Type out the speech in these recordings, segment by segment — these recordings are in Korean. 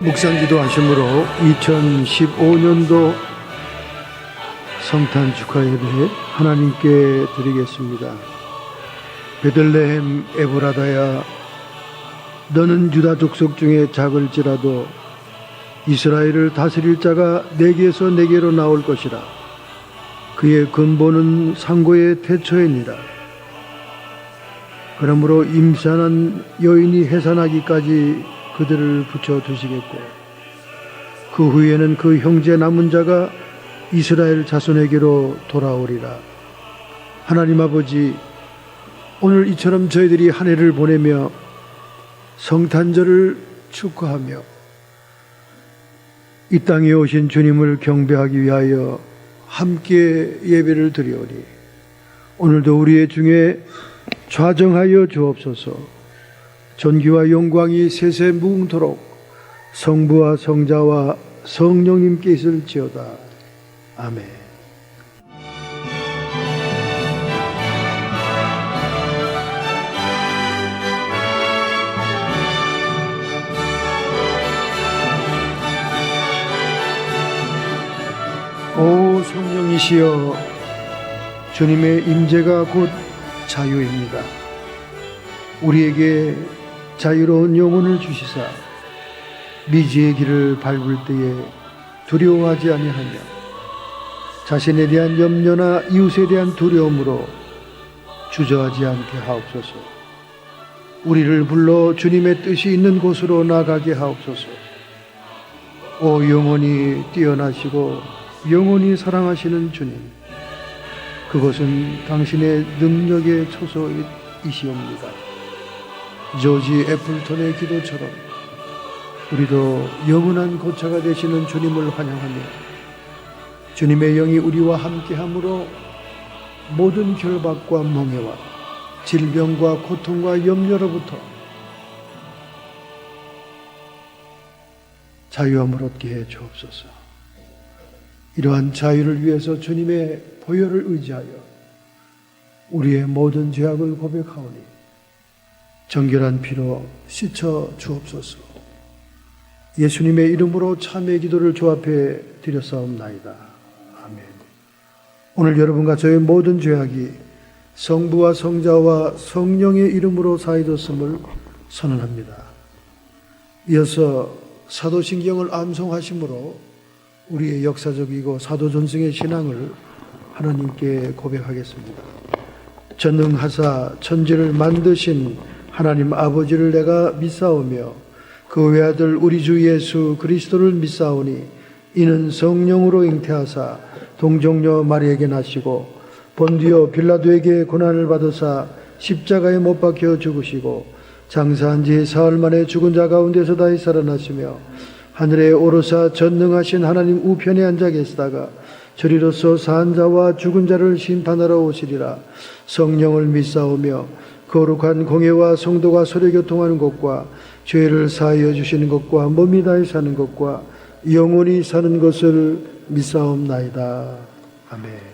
묵상기도 하심으로 2015년도 성탄 축하 예배 하나님께 드리겠습니다. 베들레헴 에브라다야, 너는 유다 족속 중에 작을지라도 이스라엘을 다스릴 자가 내게서 내게로 나올 것이라. 그의 근본은 상고의 태초이니라. 그러므로 임산한 여인이 해산하기까지 그들을 붙여두시겠고, 그 후에는 그 형제 남은 자가 이스라엘 자손에게로 돌아오리라. 하나님 아버지, 오늘 이처럼 저희들이 한 해를 보내며 성탄절을 축하하며 이 땅에 오신 주님을 경배하기 위하여 함께 예배를 드리오니, 오늘도 우리의 중에 좌정하여 주옵소서. 존귀와 영광이 세세 무궁토록 성부와 성자와 성령님께 있을지어다. 아멘. 오 성령이시여, 주님의 임재가 곧 자유입니다. 우리에게 자유로운 영혼을 주시사 미지의 길을 밟을 때에 두려워하지 아니하며 자신에 대한 염려나 이웃에 대한 두려움으로 주저하지 않게 하옵소서. 우리를 불러 주님의 뜻이 있는 곳으로 나가게 하옵소서. 오 영원히 뛰어나시고 영원히 사랑하시는 주님, 그것은 당신의 능력의 초소이시옵니다. 조지 애플턴의 기도처럼 우리도 영원한 고차가 되시는 주님을 환영하며 주님의 영이 우리와 함께함으로 모든 결박과 멍해와 질병과 고통과 염려로부터 자유함을 얻게 해 주옵소서. 이러한 자유를 위해서 주님의 보혈을 의지하여 우리의 모든 죄악을 고백하오니 정결한 피로 씻어 주옵소서. 예수님의 이름으로 참회 기도를 주 앞에 드렸사옵나이다. 아멘. 오늘 여러분과 저의 모든 죄악이 성부와 성자와 성령의 이름으로 사해졌음을 선언합니다. 이어서 사도신경을 암송하심으로 우리의 역사적이고 사도전승의 신앙을 하나님께 고백하겠습니다. 전능하사 천지를 만드신 하나님 아버지를 내가 믿사오며 그 외아들 우리 주 예수 그리스도를 믿사오니, 이는 성령으로 잉태하사 동정녀 마리에게 나시고 본디오 빌라도에게 고난을 받으사 십자가에 못 박혀 죽으시고 장사한 지 사흘 만에 죽은 자 가운데서 다시 살아나시며 하늘에 오르사 전능하신 하나님 우편에 앉아 계시다가 저리로서 산 자와 죽은 자를 심판하러 오시리라. 성령을 믿사오며 거룩한 공예와 성도가 서로 교통하는 것과 죄를 사하여 주시는 것과 몸이 다해 사는 것과 영원히 사는 것을 믿사옵나이다. 아멘.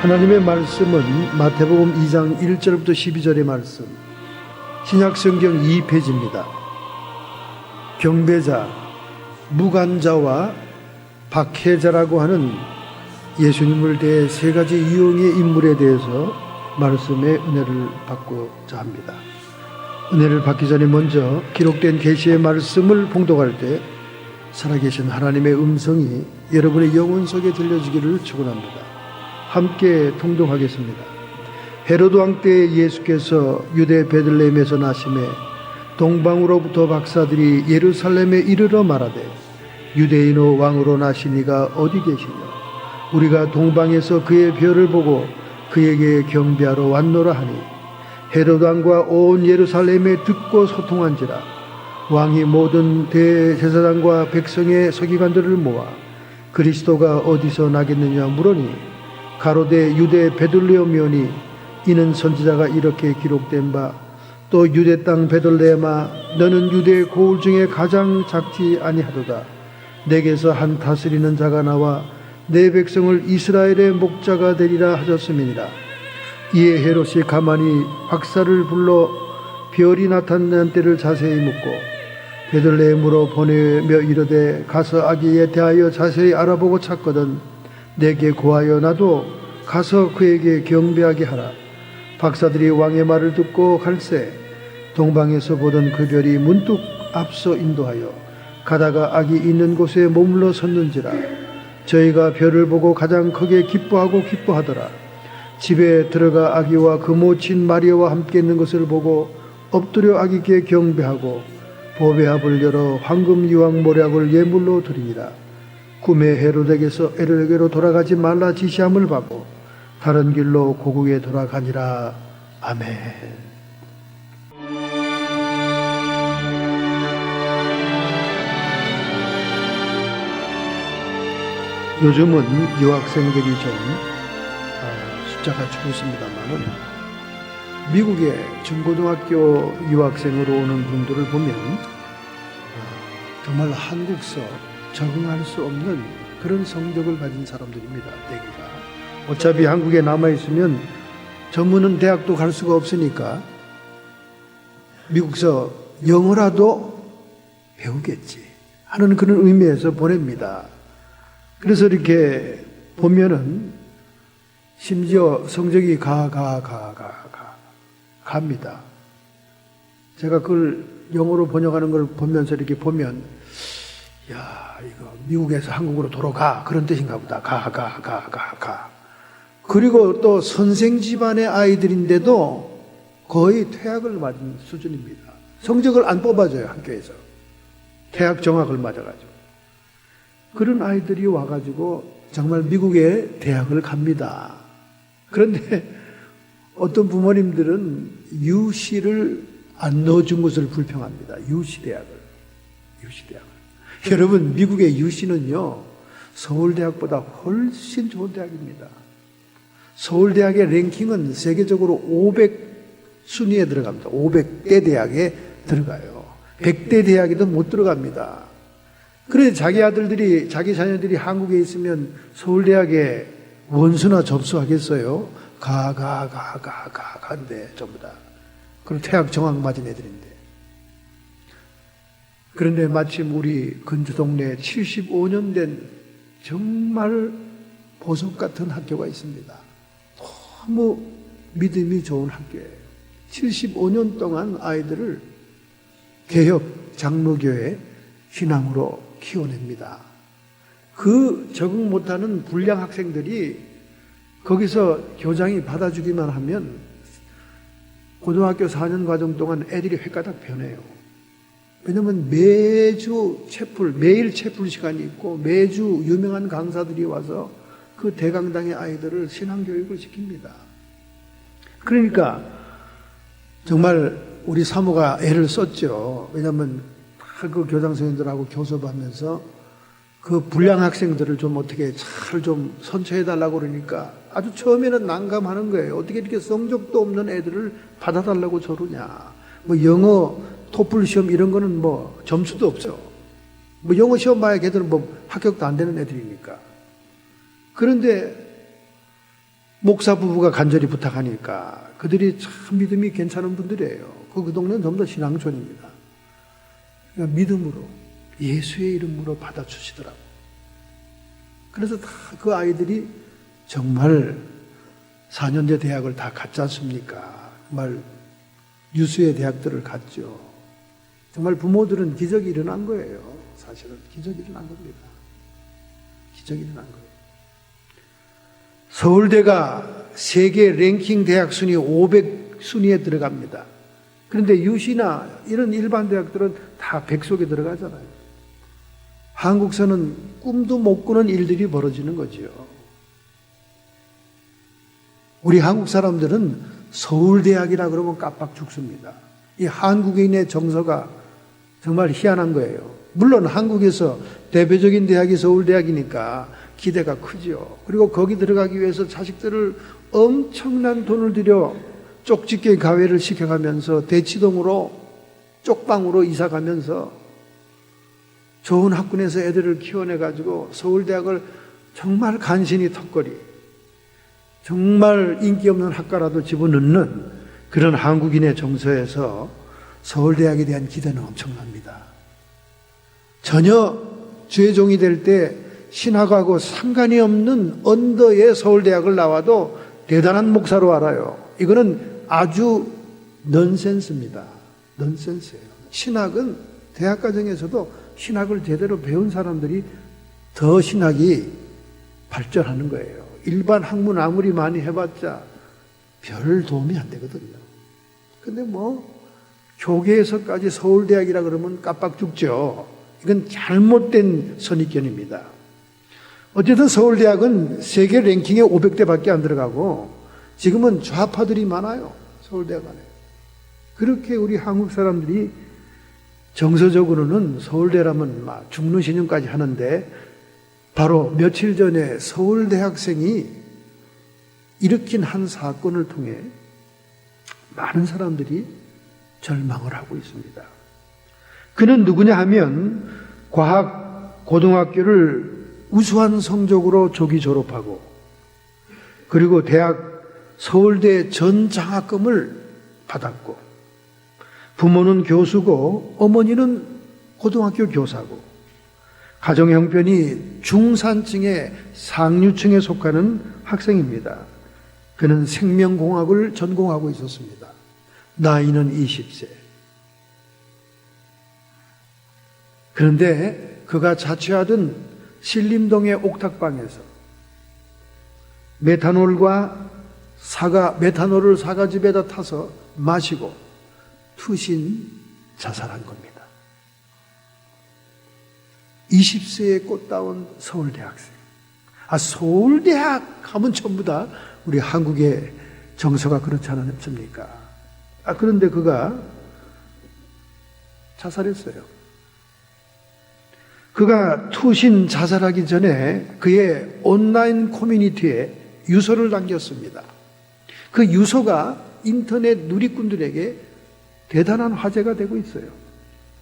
하나님의 말씀은 마태복음 2장 1절부터 12절의 말씀, 신약성경 2페이지입니다. 경배자, 무간자와 박해자라고 하는 예수님을 대해 세 가지 유형의 인물에 대해서 말씀의 은혜를 받고자 합니다. 은혜를 받기 전에 먼저 기록된 계시의 말씀을 봉독할 때 살아계신 하나님의 음성이 여러분의 영혼 속에 들려지기를 축원합니다. 함께 통독하겠습니다. 헤로드 왕 때 예수께서 유대 베들레헴에서 나심에 동방으로부터 박사들이 예루살렘에 이르러 말하되, 유대인의 왕으로 나신 이가 어디 계시냐? 우리가 동방에서 그의 별을 보고 그에게 경배하러 왔노라 하니, 헤로드 왕과 온 예루살렘에 듣고 소통한지라. 왕이 모든 대제사장과 백성의 서기관들을 모아 그리스도가 어디서 나겠느냐 물으니, 가로되 유대 베들레헴이오니 이는 선지자가 이렇게 기록된 바 또 유대 땅 베들레헴아 너는 유대의 고을 중에 가장 작지 아니하도다. 내게서 한 다스리는 자가 나와 내 백성을 이스라엘의 목자가 되리라 하셨음이니라. 이에 헤롯이 가만히 박사를 불러 별이 나타난 때를 자세히 묻고 베들레헴으로 보내며 이르되 가서 아기에 대하여 자세히 알아보고 찾거든 내게 고하여 나도 가서 그에게 경배하게 하라. 박사들이 왕의 말을 듣고 갈새 동방에서 보던 그 별이 문득 앞서 인도하여 가다가 아기 있는 곳에 머물러 섰는지라. 저희가 별을 보고 가장 크게 기뻐하고 기뻐하더라. 집에 들어가 아기와 그 모친 마리아와 함께 있는 것을 보고 엎드려 아기께 경배하고 보배합을 열어 황금 유황 모략을 예물로 드리니라. 꿈에 헤롯에게서 에르게로 돌아가지 말라 지시함을 받고 다른 길로 고국에 돌아가니라. 아멘. 요즘은 유학생들이 좀 숫자가 줄었습니다만은 미국의 중고등학교 유학생으로 오는 분들을 보면 정말 한국서 적응할 수 없는 그런 성적을 가진 사람들입니다. 대개가 어차피 한국에 남아있으면 전문은 대학도 갈 수가 없으니까 미국서 영어라도 배우겠지 하는 그런 의미에서 보냅니다. 그래서 이렇게 보면은 심지어 성적이 갑니다. 제가 그걸 영어로 번역하는 걸 보면서 이렇게 보면 야, 이거 미국에서 한국으로 돌아가 그런 뜻인가 보다. 가. 그리고 또 선생 집안의 아이들인데도 거의 퇴학을 맞은 수준입니다. 성적을 안 뽑아줘요, 학교에서. 퇴학 정학을 맞아가지고. 그런 아이들이 와가지고 정말 미국에 대학을 갑니다. 그런데 어떤 부모님들은 유시를 안 넣어준 것을 불평합니다. 유시대학을. 여러분, 미국의 유시는요, 서울대학보다 훨씬 좋은 대학입니다. 서울대학의 랭킹은 세계적으로 500순위에 들어갑니다. 500대 대학에 들어가요. 100대 대학에도 못 들어갑니다. 그래 자기 아들들이, 자기 자녀들이 한국에 있으면 서울대학에 원수나 접수하겠어요? 가는데 전부 다. 그럼 퇴학 정학 맞은 애들인데. 그런데 마침 우리 근주 동네에 75년 된 정말 보석 같은 학교가 있습니다. 너무 믿음이 좋은 학교예요. 75년 동안 아이들을 개혁 장로교회 신앙으로 키워냅니다. 그 적응 못하는 불량 학생들이 거기서 교장이 받아주기만 하면 고등학교 4년 과정 동안 애들이 획가닥 변해요. 왜냐하면 매주 매일 채플 시간이 있고 매주 유명한 강사들이 와서 그 대강당의 아이들을 신앙교육을 시킵니다. 그러니까 정말 우리 사모가 애를 썼죠. 왜냐하면 그 교장 선생님들하고 교섭하면서 그 불량 학생들을 좀 어떻게 잘 좀 선처해달라고 그러니까 아주 처음에는 난감하는 거예요. 어떻게 이렇게 성적도 없는 애들을 받아달라고 저러냐. 뭐 영어 토플 시험 이런 거는 뭐 점수도 없죠. 뭐 영어 시험 봐야 걔들은 뭐 합격도 안 되는 애들이니까. 그런데 목사 부부가 간절히 부탁하니까 그들이 참 믿음이 괜찮은 분들이에요. 그 동네는 전부 다 신앙촌입니다. 그러니까 믿음으로 예수의 이름으로 받아주시더라고. 그래서 다 그 아이들이 정말 4년제 대학을 다 갔지 않습니까? 정말 유수의 대학들을 갔죠. 정말 부모들은 기적이 일어난 거예요. 사실은 기적이 일어난 겁니다. 기적이 일어난 거예요. 서울대가 세계 랭킹 대학 순위 500순위에 들어갑니다. 그런데 유시나 이런 일반 대학들은 다 100속에 들어가잖아요. 한국서는 꿈도 못 꾸는 일들이 벌어지는 거죠. 우리 한국 사람들은 서울대학이라 그러면 깜빡 죽습니다. 이 한국인의 정서가 정말 희한한 거예요. 물론 한국에서 대표적인 대학이 서울대학이니까 기대가 크죠. 그리고 거기 들어가기 위해서 자식들을 엄청난 돈을 들여 쪽집게 가회를 시켜가면서 대치동으로 쪽방으로 이사가면서 좋은 학군에서 애들을 키워내가지고 서울대학을 정말 간신히 턱걸이, 정말 인기 없는 학과라도 집어넣는 그런 한국인의 정서에서 서울대학에 대한 기대는 엄청납니다. 전혀 죄종이 될 때 신학하고 상관이 없는 언더의 서울대학을 나와도 대단한 목사로 알아요. 이거는 아주 넌센스입니다. 넌센스예요. 신학은 대학 과정에서도 신학을 제대로 배운 사람들이 더 신학이 발전하는 거예요. 일반 학문 아무리 많이 해봤자 별 도움이 안 되거든요. 근데 교계에서까지 서울대학이라 그러면 깜빡 죽죠. 이건 잘못된 선입견입니다. 어쨌든 서울대학은 세계 랭킹에 500대밖에 안 들어가고 지금은 좌파들이 많아요. 서울대학 안에. 그렇게 우리 한국 사람들이 정서적으로는 서울대라면 막 죽는 신용까지 하는데 바로 며칠 전에 서울대학생이 일으킨 한 사건을 통해 많은 사람들이 절망을 하고 있습니다. 그는 누구냐 하면 과학 고등학교를 우수한 성적으로 조기 졸업하고 그리고 대학 서울대 전 장학금을 받았고 부모는 교수고 어머니는 고등학교 교사고 가정 형편이 중산층의 상류층에 속하는 학생입니다. 그는 생명공학을 전공하고 있었습니다. 나이는 20세. 그런데 그가 자취하던 신림동의 옥탑방에서 메탄올을 사과집에다 타서 마시고 투신 자살한 겁니다. 20세의 꽃다운 서울대학생. 서울대학 하면 전부 다 우리 한국의 정서가 그렇지 않습니까? 그런데 그가 자살했어요. 그가 투신 자살하기 전에 그의 온라인 커뮤니티에 유서를 남겼습니다. 그 유서가 인터넷 누리꾼들에게 대단한 화제가 되고 있어요.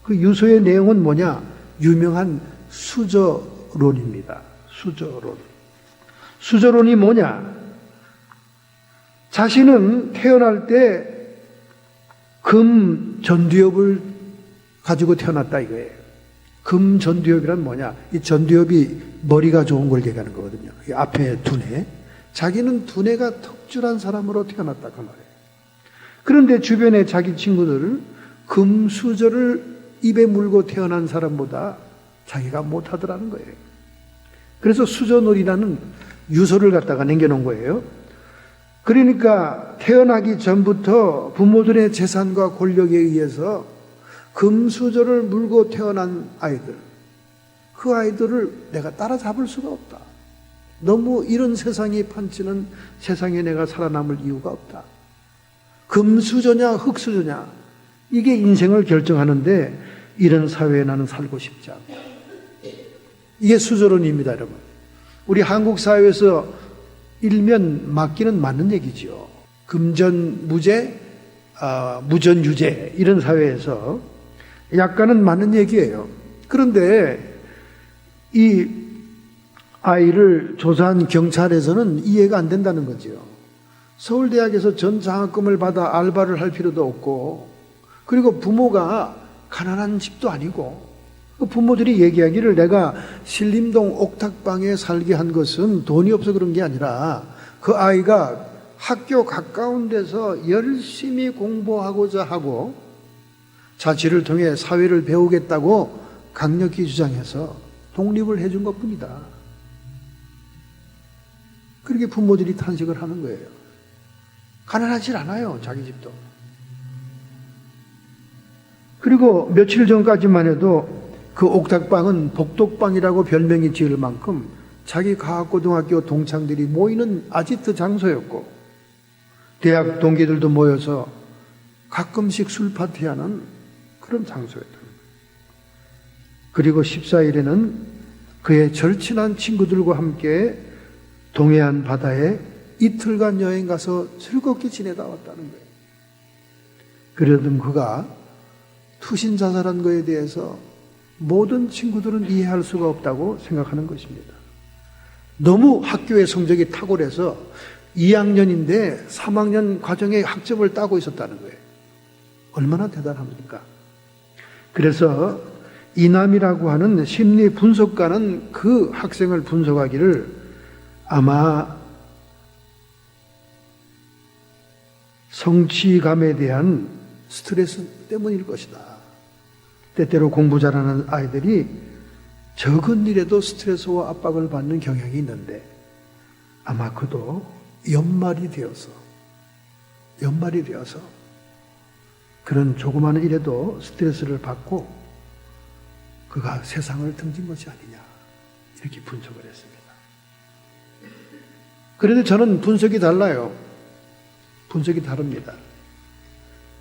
그 유서의 내용은 뭐냐? 유명한 수저론입니다. 수저론. 수저론이 뭐냐? 자신은 태어날 때 금 전두엽을 가지고 태어났다 이거예요. 금 전두엽이란 뭐냐? 이 전두엽이 머리가 좋은 걸 얘기하는 거거든요. 이 앞에 두뇌. 자기는 두뇌가 특출한 사람으로 태어났다 그 말이에요. 그런데 주변에 자기 친구들을 금 수저를 입에 물고 태어난 사람보다 자기가 못하더라는 거예요. 그래서 수저놀이라는 유서를 갖다가 남겨놓은 거예요. 그러니까 태어나기 전부터 부모들의 재산과 권력에 의해서 금수저를 물고 태어난 아이들, 그 아이들을 내가 따라잡을 수가 없다. 너무 이런 세상이 판치는 세상에 내가 살아남을 이유가 없다. 금수저냐 흙수저냐 이게 인생을 결정하는데 이런 사회에 나는 살고 싶지 않다. 이게 수저론입니다, 여러분. 우리 한국 사회에서 일면 맞기는 맞는 얘기죠. 금전 무죄, 무전 유죄 이런 사회에서 약간은 맞는 얘기예요. 그런데 이 아이를 조사한 경찰에서는 이해가 안 된다는 거죠. 서울대학에서 전 장학금을 받아 알바를 할 필요도 없고 그리고 부모가 가난한 집도 아니고 부모들이 얘기하기를 내가 신림동 옥탑방에 살게 한 것은 돈이 없어 그런 게 아니라 그 아이가 학교 가까운 데서 열심히 공부하고자 하고 자취를 통해 사회를 배우겠다고 강력히 주장해서 독립을 해준 것뿐이다. 그렇게 부모들이 탄식을 하는 거예요. 가난하지 않아요, 자기 집도. 그리고 며칠 전까지만 해도 그 옥탑방은 복덕방이라고 별명이 지을 만큼 자기 과학고등학교 동창들이 모이는 아지트 장소였고 대학 동기들도 모여서 가끔씩 술 파티하는 그런 장소였다. 그리고 14일에는 그의 절친한 친구들과 함께 동해안 바다에 이틀간 여행 가서 즐겁게 지내다 왔다는 거예요. 그러던 그가 투신 자살한 것에 대해서 모든 친구들은 이해할 수가 없다고 생각하는 것입니다. 너무 학교의 성적이 탁월해서 2학년인데 3학년 과정에 학점을 따고 있었다는 거예요. 얼마나 대단합니까? 그래서 이남이라고 하는 심리 분석가는 그 학생을 분석하기를 아마 성취감에 대한 스트레스 때문일 것이다. 때때로 공부 잘하는 아이들이 적은 일에도 스트레스와 압박을 받는 경향이 있는데 아마 그도 연말이 되어서 그런 조그마한 일에도 스트레스를 받고 그가 세상을 등진 것이 아니냐 이렇게 분석을 했습니다. 그런데 저는 분석이 달라요. 분석이 다릅니다.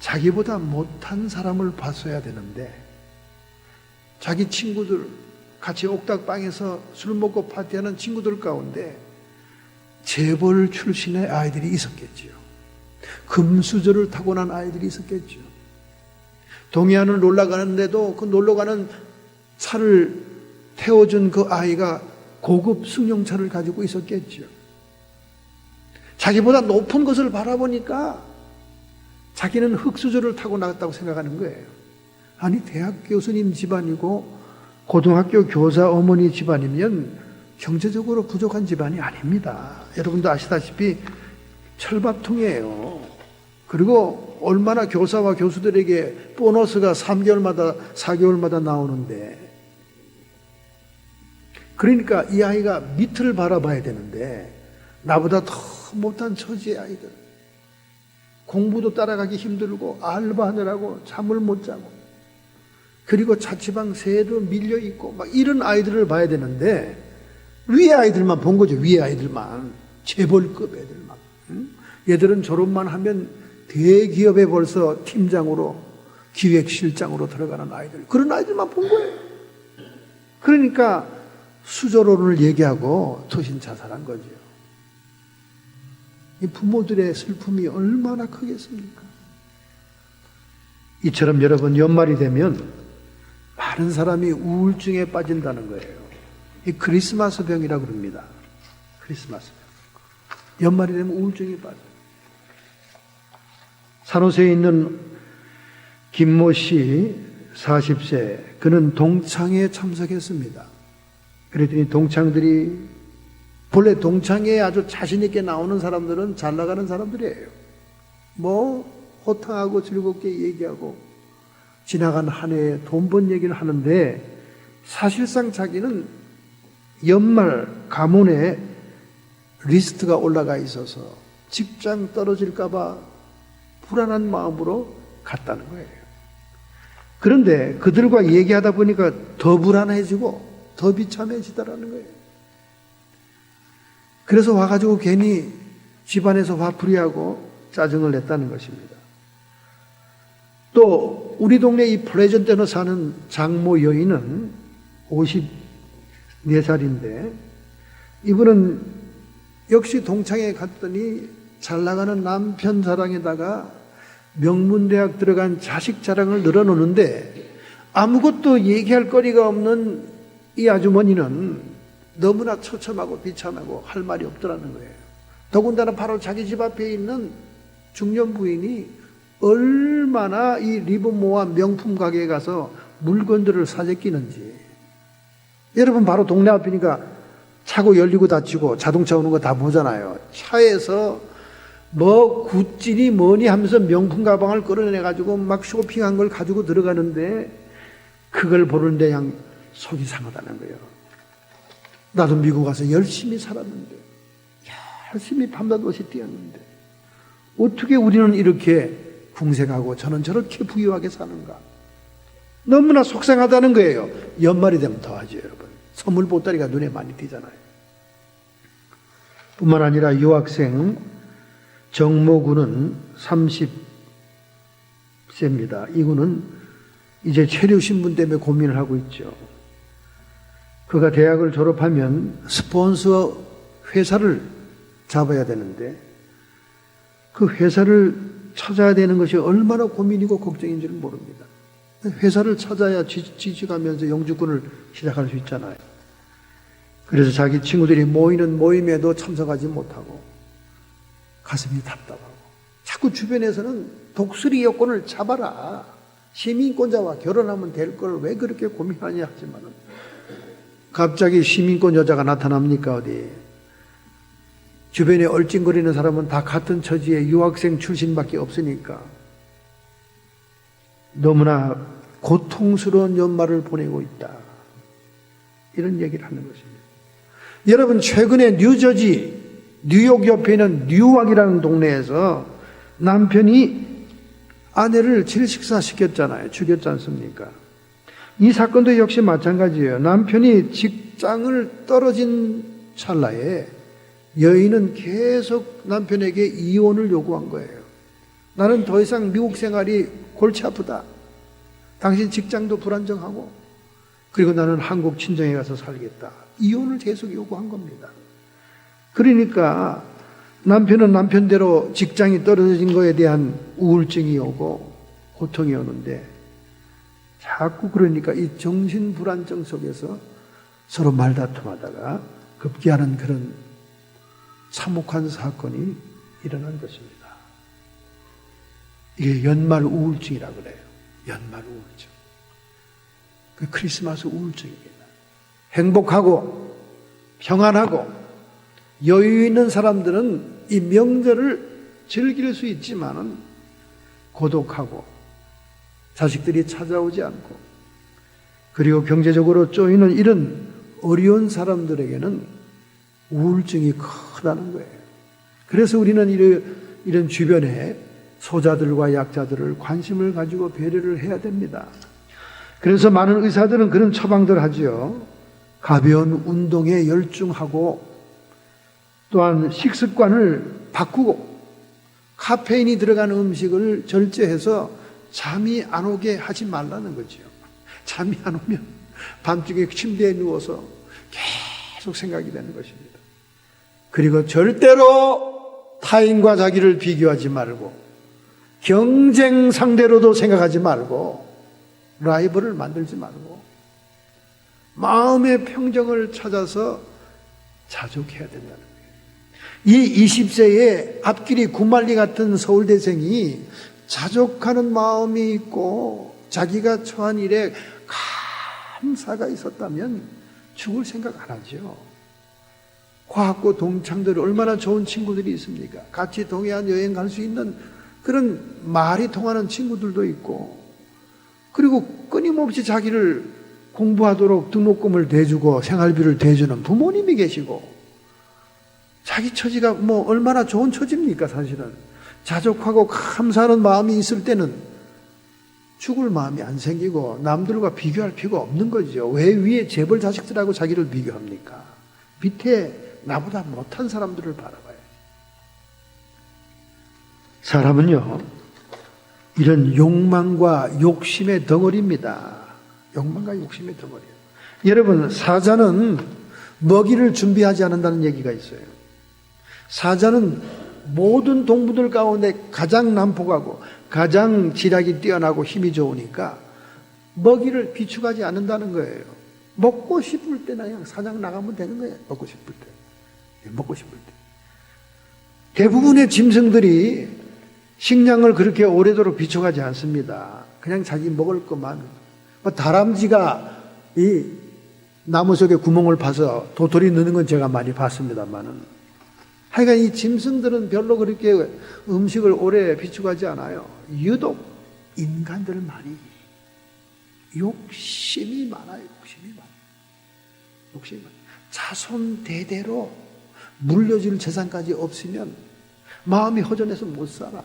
자기보다 못한 사람을 봤어야 되는데 자기 친구들 같이 옥탑방에서 술 먹고 파티하는 친구들 가운데 재벌 출신의 아이들이 있었겠지요. 금수저를 타고난 아이들이 있었겠죠. 동해안을 놀러 가는데도 그 놀러 가는 차를 태워준 그 아이가 고급 승용차를 가지고 있었겠죠. 자기보다 높은 것을 바라보니까 자기는 흙수저를 타고 나갔다고 생각하는 거예요. 아니, 대학 교수님 집안이고 고등학교 교사 어머니 집안이면 경제적으로 부족한 집안이 아닙니다. 여러분도 아시다시피 철밥통이에요. 그리고 얼마나 교사와 교수들에게 보너스가 3개월마다 4개월마다 나오는데, 그러니까 이 아이가 밑을 바라봐야 되는데 나보다 더 못한 처지의 아이들, 공부도 따라가기 힘들고 알바하느라고 잠을 못 자고 그리고 자취방 세로 밀려있고 막 이런 아이들을 봐야 되는데 위에 아이들만 본 거죠. 위에 아이들만, 재벌급 애들만. 얘들은 졸업만 하면 대기업에 벌써 팀장으로 기획실장으로 들어가는 아이들, 그런 아이들만 본 거예요. 그러니까 수저론을 얘기하고 투신 자살한 거죠. 이 부모들의 슬픔이 얼마나 크겠습니까? 이처럼 여러분, 연말이 되면 많은 사람이 우울증에 빠진다는 거예요. 이 크리스마스 병이라고 그럽니다. 크리스마스 병. 연말이 되면 우울증이 빠져요. 산호세에 있는 김모 씨 40세, 그는 동창회에 참석했습니다. 그랬더니 동창들이, 본래 동창회에 아주 자신 있게 나오는 사람들은 잘 나가는 사람들이에요. 뭐 호탕하고 즐겁게 얘기하고 지나간 한 해에 돈 번 얘기를 하는데 사실상 자기는 연말 가문에 리스트가 올라가 있어서 직장 떨어질까 봐 불안한 마음으로 갔다는 거예요. 그런데 그들과 얘기하다 보니까 더 불안해지고 더 비참해지더라는 거예요. 그래서 와가지고 괜히 집안에서 화풀이하고 짜증을 냈다는 것입니다. 또 우리 동네 이 플레전트에 사는 장모 여인은 54살인데 이분은 역시 동창회 갔더니 잘 나가는 남편 자랑에다가 명문대학 들어간 자식 자랑을 늘어놓는데 아무것도 얘기할 거리가 없는 이 아주머니는 너무나 처참하고 비참하고 할 말이 없더라는 거예요. 더군다나 바로 자기 집 앞에 있는 중년 부인이 얼마나 이 리본모아 명품 가게에 가서 물건들을 사재끼는지. 여러분, 바로 동네 앞이니까 차고 열리고 닫히고 자동차 오는 거 다 보잖아요. 차에서 뭐 굿진이 뭐니 하면서 명품 가방을 끌어내가지고 막 쇼핑한 걸 가지고 들어가는데 그걸 보는데 그냥 속이 상하다는 거예요. 나도 미국 가서 열심히 살았는데, 열심히 밤낮 없이 뛰었는데 어떻게 우리는 이렇게 궁색하고 저는 저렇게 부유하게 사는가. 너무나 속상하다는 거예요. 연말이 되면 더하죠, 여러분. 선물 보따리가 눈에 많이 띄잖아요. 뿐만 아니라 유학생 정모군은 30세입니다. 이군은 이제 체류 신분 때문에 고민을 하고 있죠. 그가 대학을 졸업하면 스폰서 회사를 잡아야 되는데 그 회사를 찾아야 되는 것이 얼마나 고민이고 걱정인지를 모릅니다. 회사를 찾아야 지직하면서 영주권을 시작할 수 있잖아요. 그래서 자기 친구들이 모이는 모임에도 참석하지 못하고 가슴이 답답하고 자꾸 주변에서는 독수리 여권을 잡아라, 시민권자와 결혼하면 될 걸 왜 그렇게 고민하냐 하지만은 갑자기 시민권 여자가 나타납니까 어디? 주변에 얼찡거리는 사람은 다 같은 처지의 유학생 출신밖에 없으니까 너무나 고통스러운 연말을 보내고 있다, 이런 얘기를 하는 것입니다. 여러분, 최근에 뉴저지 뉴욕 옆에 있는 뉴왁이라는 동네에서 남편이 아내를 질식사시켰잖아요. 죽였지 않습니까? 이 사건도 역시 마찬가지예요. 남편이 직장을 떨어진 찰나에 여인은 계속 남편에게 이혼을 요구한 거예요. 나는 더 이상 미국 생활이 골치 아프다. 당신 직장도 불안정하고 그리고 나는 한국 친정에 가서 살겠다. 이혼을 계속 요구한 겁니다. 그러니까 남편은 남편대로 직장이 떨어진 거에 대한 우울증이 오고 고통이 오는데 자꾸 그러니까 이 정신불안증 속에서 서로 말다툼하다가 급기야는 그런 참혹한 사건이 일어난 것입니다. 이게 연말 우울증이라고 그래요. 연말 우울증. 그 크리스마스 우울증입니다. 행복하고 평안하고 여유 있는 사람들은 이 명절을 즐길 수 있지만은 고독하고 자식들이 찾아오지 않고 그리고 경제적으로 쪼이는 이런 어려운 사람들에게는 우울증이 크다는 거예요. 그래서 우리는 이런 주변에 소자들과 약자들을 관심을 가지고 배려를 해야 됩니다. 그래서 많은 의사들은 그런 처방들을 하지요. 가벼운 운동에 열중하고 또한 식습관을 바꾸고 카페인이 들어간 음식을 절제해서 잠이 안 오게 하지 말라는 거죠. 잠이 안 오면 밤중에 침대에 누워서 계속 생각이 되는 것입니다. 그리고 절대로 타인과 자기를 비교하지 말고 경쟁 상대로도 생각하지 말고 라이벌을 만들지 말고 마음의 평정을 찾아서 자족해야 된다는 거예요. 이 20세의 앞길이 구말리 같은 서울대생이 자족하는 마음이 있고 자기가 처한 일에 감사가 있었다면 죽을 생각 안 하죠. 과학고 동창들 얼마나 좋은 친구들이 있습니까? 같이 동해안 여행 갈 수 있는 그런 말이 통하는 친구들도 있고 그리고 끊임없이 자기를 공부하도록 등록금을 대주고 생활비를 대주는 부모님이 계시고 자기 처지가 뭐 얼마나 좋은 처지입니까? 사실은 자족하고 감사하는 마음이 있을 때는 죽을 마음이 안 생기고 남들과 비교할 필요가 없는 거죠. 왜 위에 재벌 자식들하고 자기를 비교합니까? 밑에 나보다 못한 사람들을 바라봐요. 사람은요, 이런 욕망과 욕심의 덩어리입니다. 욕망과 욕심의 덩어리예요. 여러분, 사자는 먹이를 준비하지 않는다는 얘기가 있어요. 사자는 모든 동물들 가운데 가장 난폭하고 가장 지략이 뛰어나고 힘이 좋으니까 먹이를 비축하지 않는다는 거예요. 먹고 싶을 때나 그냥 사냥 나가면 되는 거예요. 먹고 싶을 때. 먹고 싶을 때. 대부분의 짐승들이 식량을 그렇게 오래도록 비축하지 않습니다. 그냥 자기 먹을 것만. 다람쥐가 이 나무 속에 구멍을 파서 도토리 넣는 건 제가 많이 봤습니다만은 하여간 이 짐승들은 별로 그렇게 음식을 오래 비축하지 않아요. 유독 인간들만이 욕심이 많아요. 욕심이 많아요. 자손 대대로 물려줄 재산까지 없으면 마음이 허전해서 못 살아.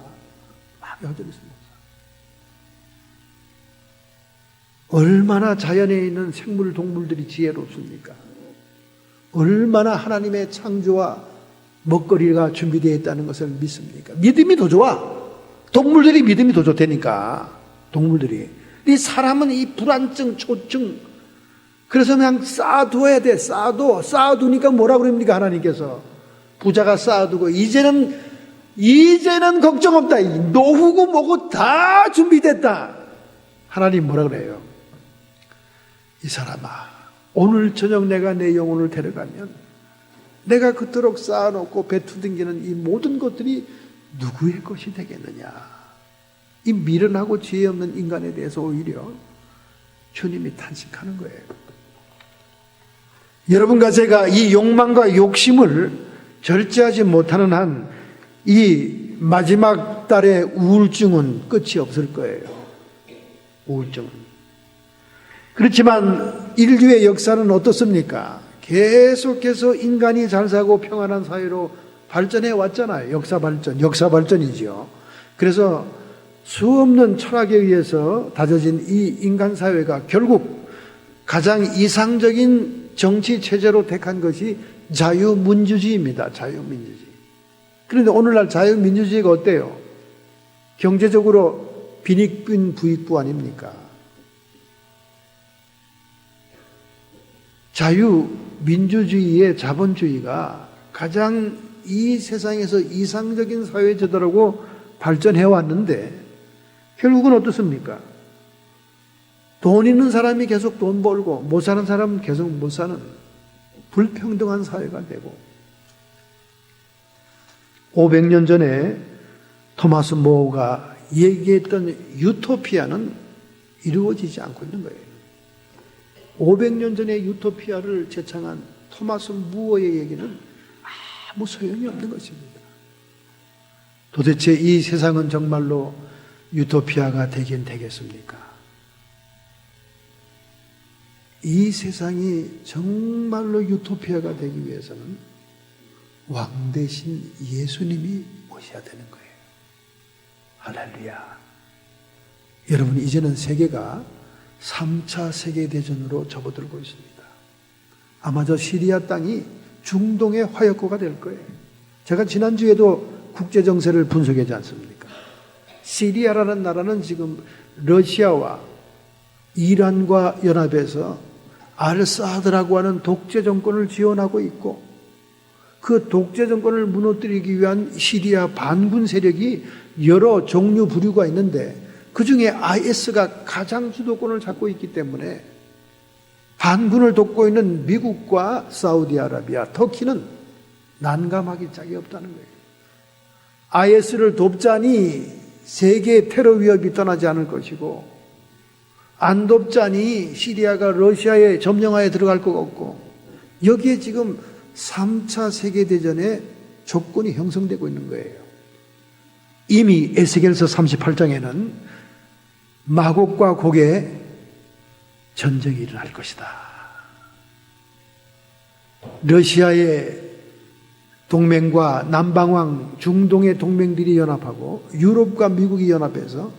얼마나 자연에 있는 생물, 동물들이 지혜롭습니까? 얼마나 하나님의 창조와 먹거리가 준비되어 있다는 것을 믿습니까? 믿음이 더 좋아. 동물들이 믿음이 더 좋다니까. 동물들이. 이 사람은 이 불안증, 초증. 그래서 그냥 쌓아두어야 돼. 쌓아두니까 뭐라 그럽니까? 하나님께서. 부자가 쌓아두고 이제는 이제는 걱정 없다. 노후고 뭐고 다 준비됐다. 하나님 뭐라 그래요? 이 사람아, 오늘 저녁 내가 내 영혼을 데려가면 내가 그토록 쌓아놓고 배투댕기는 이 모든 것들이 누구의 것이 되겠느냐. 이 미련하고 지혜 없는 인간에 대해서 오히려 주님이 탄식하는 거예요. 여러분과 제가 이 욕망과 욕심을 절제하지 못하는 한 이 마지막 달의 우울증은 끝이 없을 거예요. 우울증은. 그렇지만 인류의 역사는 어떻습니까? 계속해서 인간이 잘 살고 평안한 사회로 발전해 왔잖아요. 역사 발전이죠. 그래서 수없는 철학에 의해서 다져진 이 인간 사회가 결국 가장 이상적인 정치 체제로 택한 것이 자유민주주의입니다. 자유민주주의. 그런데 오늘날 자유민주주의가 어때요? 경제적으로 빈익빈 부익부 아닙니까? 자유민주주의의 자본주의가 가장 이 세상에서 이상적인 사회제도라고 발전해 왔는데 결국은 어떻습니까? 돈 있는 사람이 계속 돈 벌고 못 사는 사람은 계속 못 사는 불평등한 사회가 되고 500년 전에 토마스 모어가 얘기했던 유토피아는 이루어지지 않고 있는 거예요. 500년 전에 유토피아를 제창한 토마스 무어의 얘기는 아무 소용이 없는 것입니다. 도대체 이 세상은 정말로 유토피아가 되긴 되겠습니까? 이 세상이 정말로 유토피아가 되기 위해서는 왕 대신 예수님이 오셔야 되는 거예요. 할렐루야. 여러분, 이제는 세계가 3차 세계대전으로 접어들고 있습니다. 아마 저 시리아 땅이 중동의 화약고가 될 거예요. 제가 지난주에도 국제정세를 분석하지 않습니까? 시리아라는 나라는 지금 러시아와 이란과 연합해서 알사드라고 하는 독재 정권을 지원하고 있고 그 독재 정권을 무너뜨리기 위한 시리아 반군 세력이 여러 종류 부류가 있는데 그 중에 IS가 가장 주도권을 잡고 있기 때문에 반군을 돕고 있는 미국과 사우디아라비아, 터키는 난감하기 짝이 없다는 거예요. IS를 돕자니 세계 테러 위협이 떠나지 않을 것이고 안 돕자니 시리아가 러시아의 점령하에 들어갈 것 같고 여기에 지금 3차 세계대전의 조건이 형성되고 있는 거예요. 이미 에스겔서 38장에는 마곡과 곡의 전쟁이 일어날 것이다. 러시아의 동맹과 남방왕 중동의 동맹들이 연합하고 유럽과 미국이 연합해서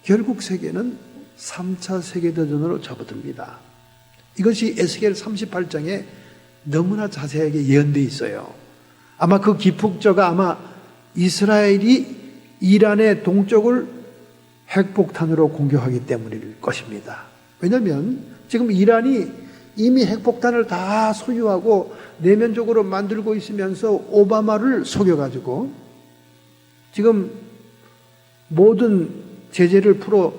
결국 세계는 3차 세계대전으로 접어듭니다. 이것이 에스겔 38장에 너무나 자세하게 예언되어 있어요. 아마 그 기폭저가 아마 이스라엘이 이란의 동쪽을 핵폭탄으로 공격하기 때문일 것입니다. 왜냐하면 지금 이란이 이미 핵폭탄을 다 소유하고 내면적으로 만들고 있으면서 오바마를 속여가지고 지금 모든 제재를 풀어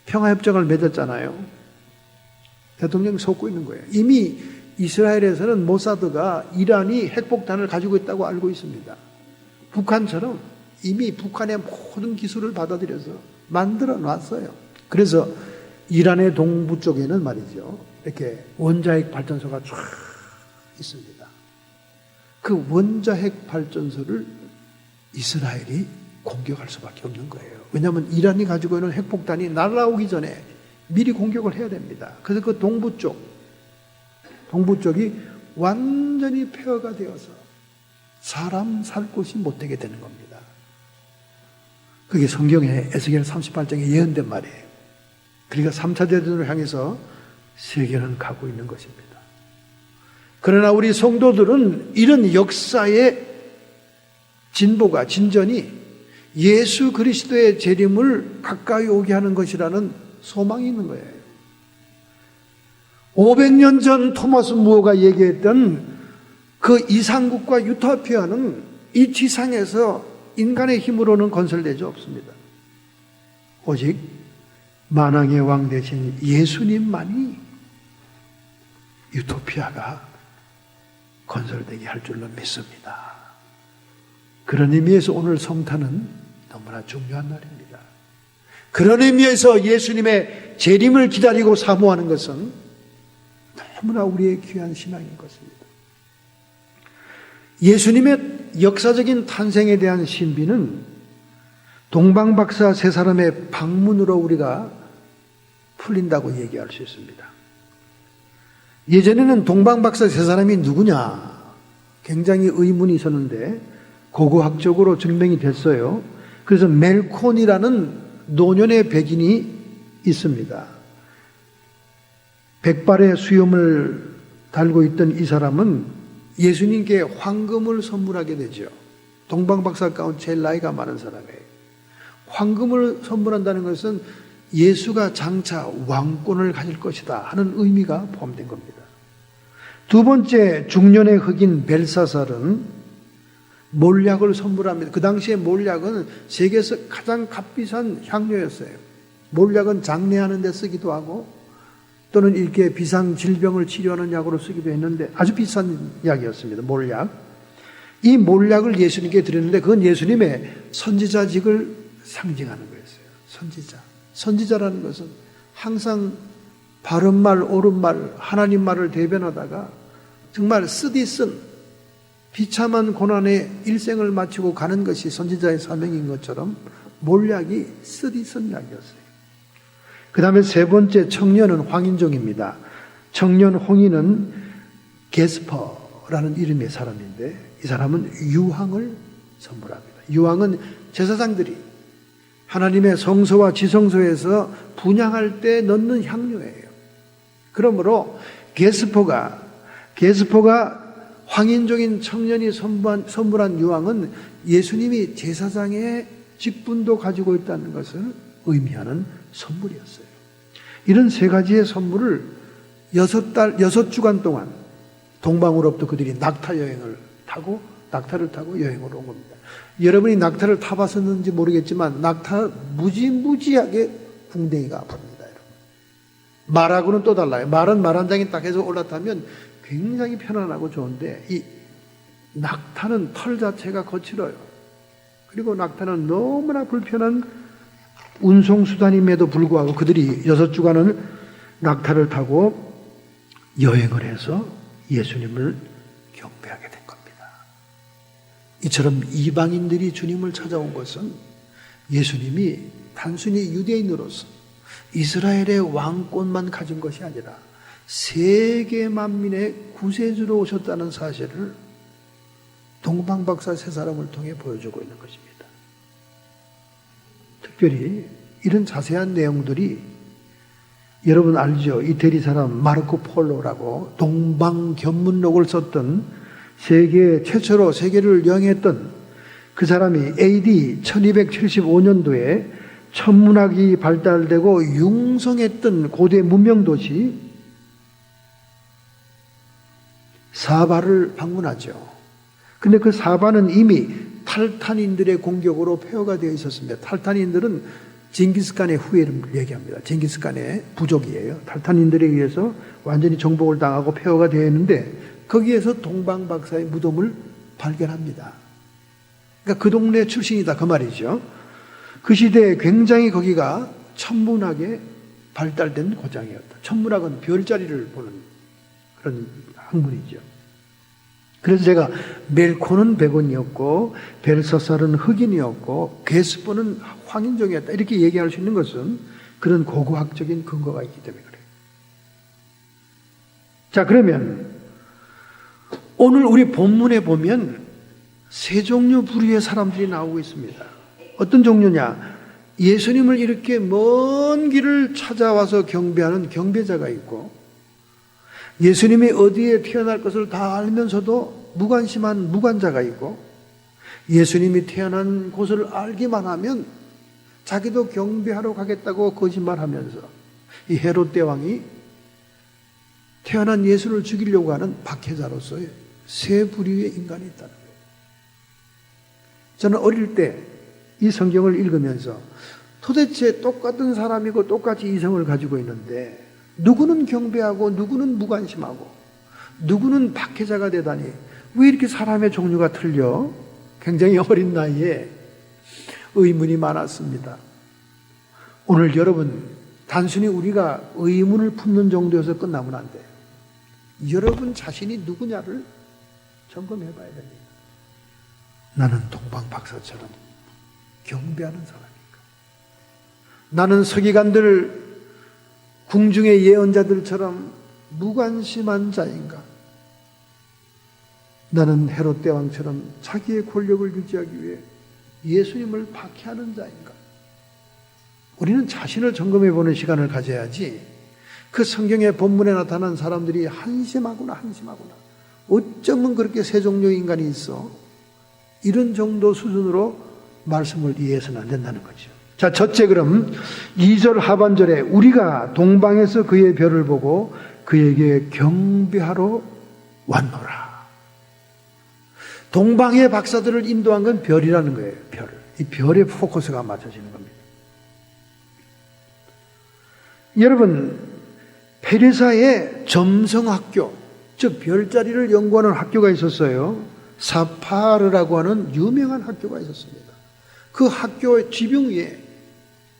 평화협정을 맺었잖아요. 대통령이 속고 있는 거예요. 이미 이스라엘에서는 모사드가 이란이 핵폭탄을 가지고 있다고 알고 있습니다. 북한처럼 이미 북한의 모든 기술을 받아들여서 만들어 놨어요. 그래서 이란의 동부 쪽에는 말이죠, 이렇게 원자핵 발전소가 쫙 있습니다. 그 원자핵 발전소를 이스라엘이 공격할 수밖에 없는 거예요. 왜냐하면 이란이 가지고 있는 핵폭탄이 날아오기 전에 미리 공격을 해야 됩니다. 그래서 그 동부 쪽이 완전히 폐허가 되어서 사람 살 곳이 못 되게 되는 겁니다. 그게 성경의 에스겔 38장에 예언된 말이에요. 그러니까 3차 대전을 향해서 세계는 가고 있는 것입니다. 그러나 우리 성도들은 이런 역사의 진보가, 진전이 예수 그리스도의 재림을 가까이 오게 하는 것이라는 소망이 있는 거예요. 500년 전 토마스 무어가 얘기했던 그 이상국과 유토피아는 이 지상에서 인간의 힘으로는 건설되지 없습니다. 오직 만왕의 왕 되신 예수님만이 유토피아가 건설되게 할 줄로 믿습니다. 그런 의미에서 오늘 성탄은 너무나 중요한 날입니다. 그런 의미에서 예수님의 재림을 기다리고 사모하는 것은 너무나 우리의 귀한 신앙인 것입니다. 예수님의 역사적인 탄생에 대한 신비는 동방박사 세 사람의 방문으로 우리가 풀린다고 얘기할 수 있습니다. 예전에는 동방박사 세 사람이 누구냐 굉장히 의문이 있었는데 고고학적으로 증명이 됐어요. 그래서 멜콘이라는 노년의 백인이 있습니다. 백발의 수염을 달고 있던 이 사람은 예수님께 황금을 선물하게 되죠. 동방박사 가운데 제일 나이가 많은 사람이에요. 황금을 선물한다는 것은 예수가 장차 왕권을 가질 것이다 하는 의미가 포함된 겁니다. 두 번째 중년의 흑인 벨사살은 몰약을 선물합니다. 그 당시에 몰약은 세계에서 가장 값비싼 향료였어요. 몰약은 장례하는 데 쓰기도 하고 또는 이렇게 비상 질병을 치료하는 약으로 쓰기도 했는데 아주 비싼 약이었습니다. 몰약. 이 몰약을 예수님께 드렸는데 그건 예수님의 선지자직을 상징하는 거였어요. 선지자. 선지자라는 것은 항상 바른 말, 옳은 말, 하나님 말을 대변하다가 정말 쓰디쓴 비참한 고난의 일생을 마치고 가는 것이 선지자의 사명인 것처럼 몰약이 쓰디쓴 약이었어요. 그 다음에 세 번째 청년은 황인종입니다. 청년 홍인은 게스퍼라는 이름의 사람인데 이 사람은 유황을 선물합니다. 유황은 제사장들이 하나님의 성소와 지성소에서 분향할 때 넣는 향료예요. 그러므로 게스퍼가 황인종인 청년이 선물한 유황은 예수님이 제사장의 직분도 가지고 있다는 것을 의미하는 선물이었어요. 이런 세 가지의 선물을 6주간 동안 동방으로부터 그들이 낙타를 타고 여행을 온 겁니다. 여러분이 낙타를 타봤었는지 모르겠지만 낙타 무지무지하게 궁뎅이가 아픕니다. 여러분. 말하고는 또 달라요. 말은 말 한 장이 딱 해서 올라타면 굉장히 편안하고 좋은데 이 낙타는 털 자체가 거칠어요. 그리고 낙타는 너무나 불편한 운송수단임에도 불구하고 그들이 6주간을 낙타를 타고 여행을 해서 예수님을 경배하게 된 겁니다. 이처럼 이방인들이 주님을 찾아온 것은 예수님이 단순히 유대인으로서 이스라엘의 왕권만 가진 것이 아니라 세계 만민의 구세주로 오셨다는 사실을 동방박사 세 사람을 통해 보여주고 있는 것입니다. 특별히 이런 자세한 내용들이 여러분 알죠? 이태리 사람 마르코 폴로라고 동방견문록을 썼던 세계 최초로 세계를 여행했던 그 사람이 AD 1275년도에 천문학이 발달되고 융성했던 고대 문명도시 사바를 방문하죠. 근데 그 사바는 이미 탈탄인들의 공격으로 폐허가 되어 있었습니다. 탈탄인들은 징기스칸의 후예를 얘기합니다. 징기스칸의 부족이에요. 탈탄인들에 의해서 완전히 정복을 당하고 폐허가 되어 있는데 거기에서 동방박사의 무덤을 발견합니다. 그러니까 그 동네 출신이다 그 말이죠. 그 시대에 굉장히 거기가 천문학에 발달된 고장이었다. 천문학은 별자리를 보는 그런 학문이죠. 그래서 제가 멜콘은 백원이었고 벨사살은 흑인이었고 게스퍼는 황인종이었다 이렇게 얘기할 수 있는 것은 그런 고고학적인 근거가 있기 때문에 그래요. 자, 그러면 오늘 우리 본문에 보면 세 종류 부류의 사람들이 나오고 있습니다. 어떤 종류냐? 예수님을 이렇게 먼 길을 찾아와서 경배하는 경배자가 있고 예수님이 어디에 태어날 것을 다 알면서도 무관심한 무관자가 있고 예수님이 태어난 곳을 알기만 하면 자기도 경배하러 가겠다고 거짓말하면서 이 헤롯 대왕이 태어난 예수를 죽이려고 하는 박해자로서의 세 부류의 인간이 있다는 거예요. 저는 어릴 때 이 성경을 읽으면서 도대체 똑같은 사람이고 똑같이 이성을 가지고 있는데 누구는 경배하고 누구는 무관심하고 누구는 박해자가 되다니 왜 이렇게 사람의 종류가 틀려? 굉장히 어린 나이에 의문이 많았습니다. 오늘 여러분 단순히 우리가 의문을 품는 정도에서 끝나면 안 돼요. 여러분 자신이 누구냐를 점검해 봐야 됩니다. 나는 동방박사처럼 경배하는 사람인가? 나는 서기관들, 궁중의 예언자들처럼 무관심한 자인가? 나는 헤롯 대왕처럼 자기의 권력을 유지하기 위해 예수님을 박해하는 자인가? 우리는 자신을 점검해 보는 시간을 가져야지 그 성경의 본문에 나타난 사람들이 한심하구나. 어쩌면 그렇게 세 종류의 인간이 있어? 이런 정도 수준으로 말씀을 이해해서는 안 된다는 거죠. 자, 첫째 그럼 2절 하반절에 우리가 동방에서 그의 별을 보고 그에게 경배하러 왔노라. 동방의 박사들을 인도한 건 별이라는 거예요. 별. 이 별에 포커스가 맞춰지는 겁니다. 여러분, 페르사의 점성학교, 즉 별자리를 연구하는 학교가 있었어요. 사파르라고 하는 유명한 학교가 있었습니다. 그 학교의 지붕 위에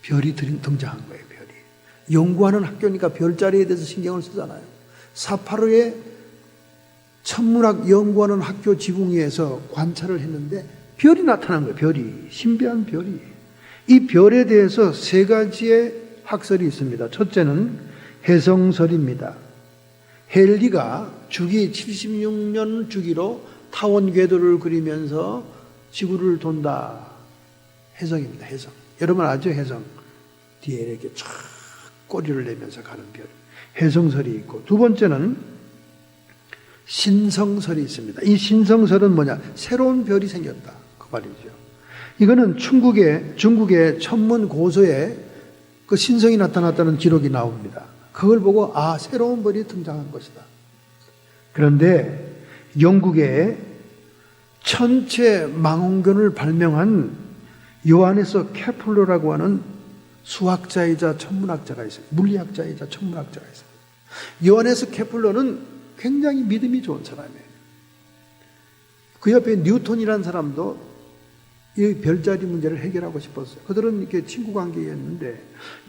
별이 등장한 거예요. 별이. 연구하는 학교니까 별자리에 대해서 신경을 쓰잖아요. 사파르의 천문학 연구하는 학교 지붕 위에서 관찰을 했는데 별이 나타난 거예요. 별이. 신비한 별이. 이 별에 대해서 세 가지의 학설이 있습니다. 첫째는 해성설입니다. 헨리가 주기 76년 주기로 타원 궤도를 그리면서 지구를 돈다. 해성입니다. 해성. 여러분 아죠? 해성. 뒤에 이렇게 쫙 꼬리를 내면서 가는 별. 해성설이 있고, 두 번째는 신성설이 있습니다. 이 신성설은 뭐냐? 새로운 별이 생겼다. 그 말이죠. 이거는 중국의 천문 고서에 그 신성이 나타났다는 기록이 나옵니다. 그걸 보고 새로운 별이 등장한 것이다. 그런데 영국의 천체 망원경을 발명한 요하네스 케플러라고 하는 수학자이자 천문학자가 있어요. 물리학자이자 천문학자가 있어요. 요하네스 케플러는 굉장히 믿음이 좋은 사람이에요. 그 옆에 뉴턴이라는 사람도 이 별자리 문제를 해결하고 싶었어요. 그들은 이렇게 친구 관계였는데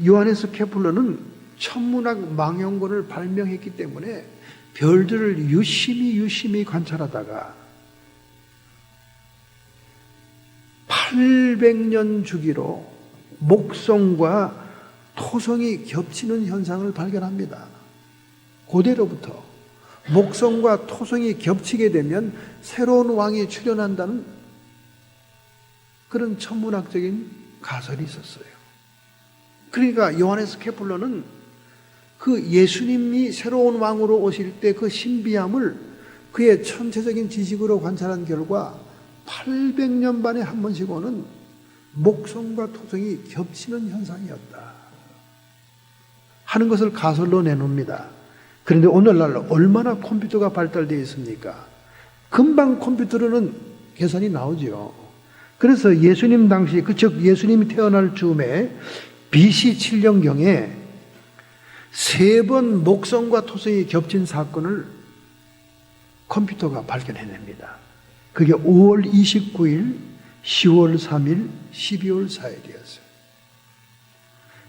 요하네스 케플러는 천문학 망원경을 발명했기 때문에 별들을 유심히 관찰하다가 800년 주기로 목성과 토성이 겹치는 현상을 발견합니다. 고대로부터 목성과 토성이 겹치게 되면 새로운 왕이 출현한다는 그런 천문학적인 가설이 있었어요. 그러니까 요하네스 케플러는 그 예수님이 새로운 왕으로 오실 때 그 신비함을 그의 천체적인 지식으로 관찰한 결과 800년 만에 한 번씩 오는 목성과 토성이 겹치는 현상이었다 하는 것을 가설로 내놓습니다. 그런데 오늘날 얼마나 컴퓨터가 발달되어 있습니까? 금방 컴퓨터로는 계산이 나오죠. 그래서 예수님 당시, 즉 예수님이 태어날 즈음에 BC 7년경에 3번 목성과 토성이 겹친 사건을 컴퓨터가 발견해냅니다. 그게 5월 29일, 10월 3일, 12월 4일이었어요.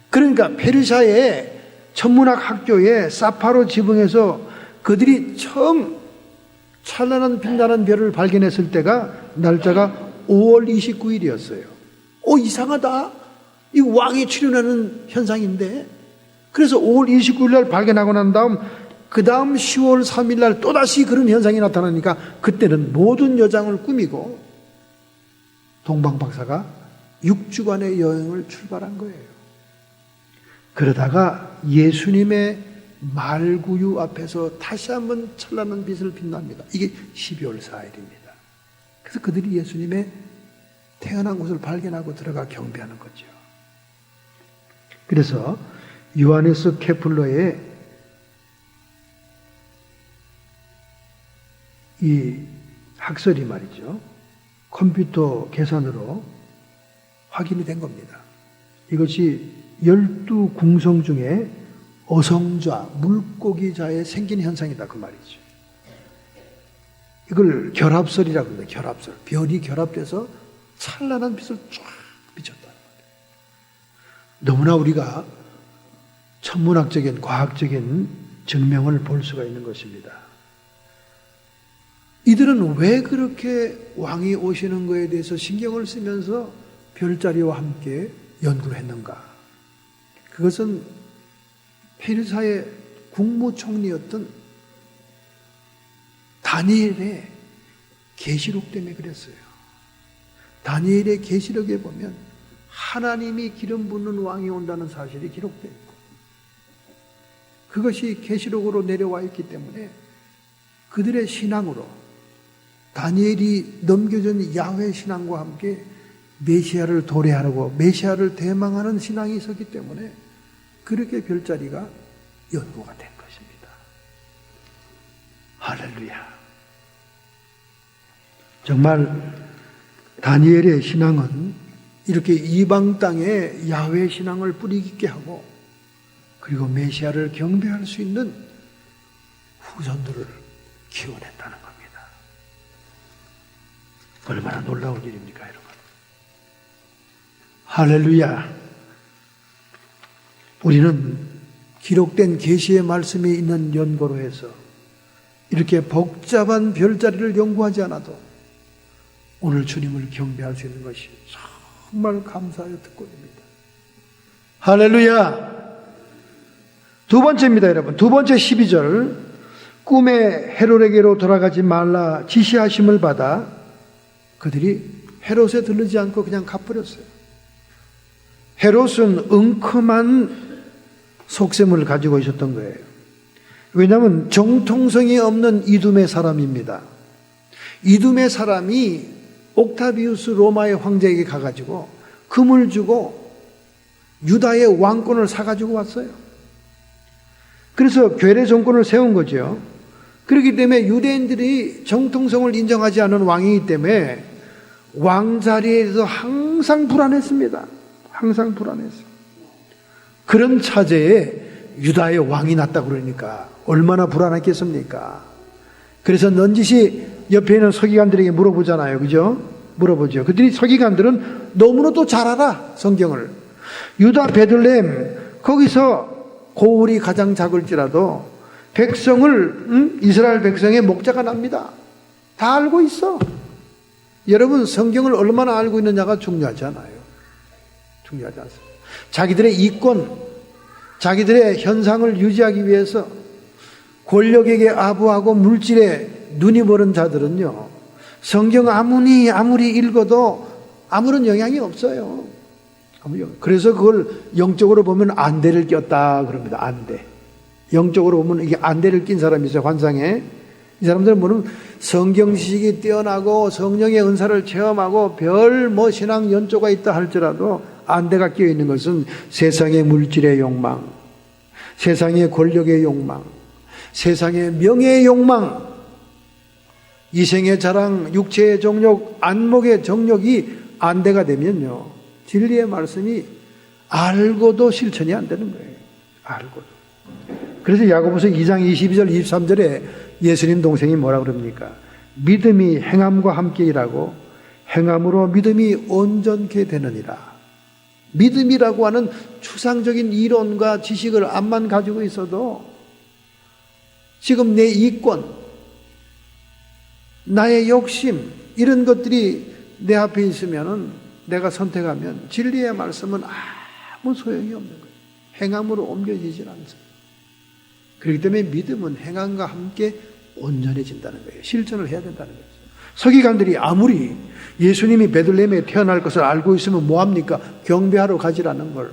그러니까 페르시아의 천문학 학교의 사파로 지붕에서 그들이 처음 찬란한 빛나는 별을 발견했을 때가 날짜가 5월 29일이었어요. 이상하다. 이 왕이 출현하는 현상인데. 그래서 5월 29일 날 발견하고 난 다음 그 다음 10월 3일 날 또다시 그런 현상이 나타나니까 그때는 모든 여장을 꾸미고 동방박사가 6주간의 여행을 출발한 거예요. 그러다가 예수님의 말구유 앞에서 다시 한번 찬란한 빛을 빛납니다. 이게 12월 4일입니다. 그래서 그들이 예수님의 태어난 곳을 발견하고 들어가 경배하는 거죠. 그래서 요하네스 케플러의 이 학설이 말이죠. 컴퓨터 계산으로 확인이 된 겁니다. 이것이 12궁성 중에 어성좌, 물고기좌에 생긴 현상이다 그 말이죠. 이걸 결합설이라고 합니다. 결합설. 별이 결합돼서 찬란한 빛을 쫙 비쳤다는 겁니다. 너무나 우리가 천문학적인 과학적인 증명을 볼 수가 있는 것입니다. 이들은 왜 그렇게 왕이 오시는 것에 대해서 신경을 쓰면서 별자리와 함께 연구를 했는가? 그것은 페르사의 국무총리였던 다니엘의 계시록 때문에 그랬어요. 다니엘의 계시록에 보면 하나님이 기름 붓는 왕이 온다는 사실이 기록되어 있고 그것이 계시록으로 내려와 있기 때문에 그들의 신앙으로 다니엘이 넘겨준 야훼 신앙과 함께 메시아를 도래하고 메시아를 대망하는 신앙이 있었기 때문에 그렇게 별자리가 연구가 된 것입니다. 할렐루야. 정말 다니엘의 신앙은 이렇게 이방 땅에 야훼 신앙을 뿌리 깊게 하고 그리고 메시아를 경배할 수 있는 후손들을 키워냈다는 겁니다. 얼마나 놀라운 일입니까, 여러분? 할렐루야. 우리는 기록된 계시의 말씀이 있는 연고로 해서 이렇게 복잡한 별자리를 연구하지 않아도 오늘 주님을 경배할 수 있는 것이 정말 감사하여 특권입니다. 할렐루야. 두 번째입니다, 여러분. 두 번째 12절. 꿈에 헤롯에게로 돌아가지 말라 지시하심을 받아 그들이 헤롯에 들르지 않고 그냥 가버렸어요. 헤롯은 은큼한 속셈을 가지고 있었던 거예요. 왜냐하면 정통성이 없는 이두메 사람입니다. 이두메 사람이 옥타비우스 로마의 황제에게 가가지고 금을 주고 유다의 왕권을 사가지고 왔어요. 그래서 괴뢰 정권을 세운 거죠. 그렇기 때문에 유대인들이 정통성을 인정하지 않은 왕이기 때문에 왕 자리에서 항상 불안했습니다. 항상 불안했어요. 그런 차제에 유다의 왕이 났다고 그러니까 얼마나 불안했겠습니까? 그래서 넌지시 옆에 있는 서기관들에게 물어보잖아요. 그죠? 물어보죠. 그들이 서기관들은 너무나도 잘 알아, 성경을. 유다 베들레헴, 거기서 고울이 가장 작을지라도 백성을, 이스라엘 백성의 목자가 납니다. 다 알고 있어. 여러분, 성경을 얼마나 알고 있느냐가 중요하지 않아요. 중요하지 않습니다. 자기들의 이권, 자기들의 현상을 유지하기 위해서 권력에게 아부하고 물질에 눈이 멀은 자들은요, 성경 아무리 읽어도 아무런 영향이 없어요. 그래서 그걸 영적으로 보면 안대를 꼈다 그럽니다. 안대. 영적으로 보면 이게 안대를 낀 사람이 있어요. 환상에. 이 사람들은 뭐는 성경 지식이 뛰어나고 성령의 은사를 체험하고 별 신앙 연조가 있다 할지라도 안대가 끼어 있는 것은 세상의 물질의 욕망, 세상의 권력의 욕망, 세상의 명예의 욕망, 이생의 자랑, 육체의 정욕, 안목의 정욕이 안대가 되면요, 진리의 말씀이 알고도 실천이 안 되는 거예요. 알고도. 그래서 야고보서 2장 22절 23절에 예수님 동생이 뭐라 그럽니까? 믿음이 행함과 함께 일하고 행함으로 믿음이 온전케 되느니라. 믿음이라고 하는 추상적인 이론과 지식을 암만 가지고 있어도 지금 내 이권, 나의 욕심, 이런 것들이 내 앞에 있으면은 내가 선택하면 진리의 말씀은 아무 소용이 없는 거예요. 행함으로 옮겨지질 않습니다. 그렇기 때문에 믿음은 행함과 함께 온전해진다는 거예요. 실천을 해야 된다는 거죠. 서기관들이 아무리 예수님이 베들레헴에 태어날 것을 알고 있으면 뭐합니까? 경배하러 가지라는 걸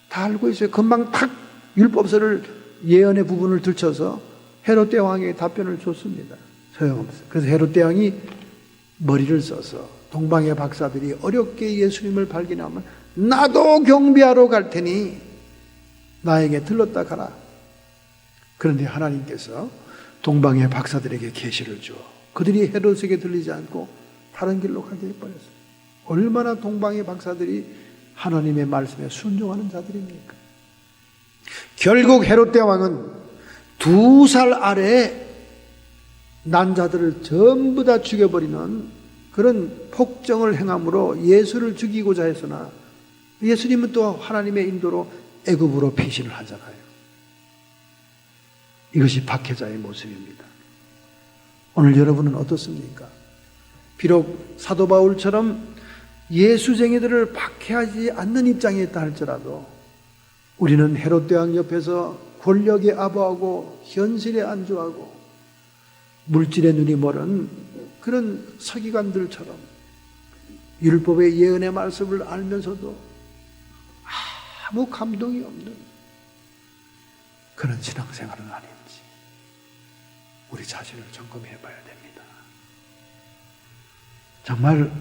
다 알고 있어요. 금방 탁 율법서를 예언의 부분을 들춰서 헤롯 대왕에게 답변을 줬습니다. 소용없어요. 그래서 헤롯 대왕이 머리를 써서 동방의 박사들이 어렵게 예수님을 발견하면 나도 경배하러 갈 테니 나에게 들렀다 가라. 그런데 하나님께서 동방의 박사들에게 계시를 주어 그들이 헤롯에게 들리지 않고 다른 길로 가게 해버렸어요. 얼마나 동방의 박사들이 하나님의 말씀에 순종하는 자들입니까? 결국 헤롯 대왕은 2살 아래에 난 자들을 전부 다 죽여버리는 그런 폭정을 행함으로 예수를 죽이고자 했으나 예수님은 또 하나님의 인도로 애굽으로 피신을 하잖아요. 이것이 박해자의 모습입니다. 오늘 여러분은 어떻습니까? 비록 사도 바울처럼 예수쟁이들을 박해하지 않는 입장에 있다 할지라도 우리는 헤롯 대왕 옆에서 권력에 아부하고 현실에 안주하고 물질의 눈이 멀은 그런 서기관들처럼 율법의 예언의 말씀을 알면서도 아무 감동이 없는 그런 신앙생활은 아닌지 우리 자신을 점검해 봐야 됩니다. 정말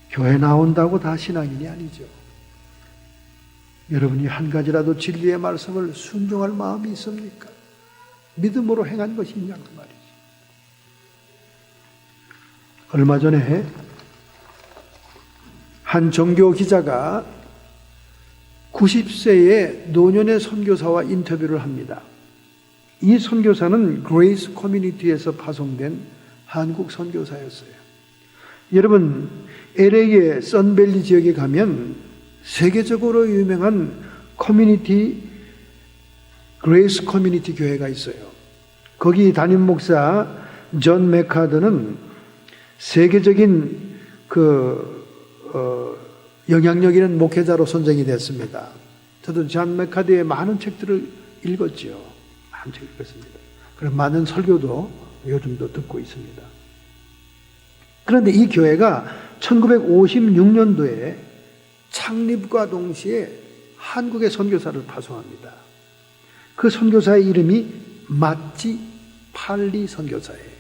교회 나온다고 다 신앙인이 아니죠. 여러분이 한 가지라도 진리의 말씀을 순종할 마음이 있습니까? 믿음으로 행한 것이 있냐 그 말이죠. 얼마 전에 한 종교 기자가 90세의 노년의 선교사와 인터뷰를 합니다. 이 선교사는 그레이스 커뮤니티에서 파송된 한국 선교사였어요. 여러분, LA의 선밸리 지역에 가면 세계적으로 유명한 커뮤니티, 그레이스 커뮤니티 교회가 있어요. 거기 담임 목사 존 맥카드는 세계적인 영향력 있는 목회자로 선정이 됐습니다. 저도 존 맥카드의 많은 책들을 읽었지요. 많은 책을 읽었습니다. 그래서 많은 설교도 요즘도 듣고 있습니다. 그런데 이 교회가 1956년도에 창립과 동시에 한국의 선교사를 파송합니다. 그 선교사의 이름이 마찌 팔리 선교사예요.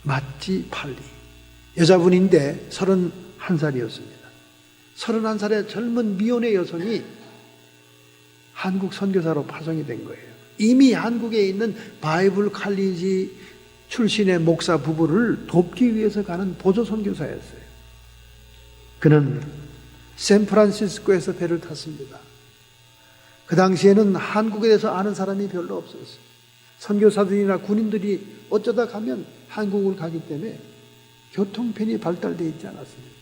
마찌 팔리. 여자분인데 31살이었습니다. 31살의 젊은 미혼의 여성이 한국 선교사로 파송이 된 거예요. 이미 한국에 있는 바이블 칼리지 출신의 목사 부부를 돕기 위해서 가는 보조 선교사였어요. 그는 샌프란시스코에서 배를 탔습니다. 그 당시에는 한국에 대해서 아는 사람이 별로 없었어요. 선교사들이나 군인들이 어쩌다 가면 한국을 가기 때문에 교통편이 발달되어 있지 않았습니다.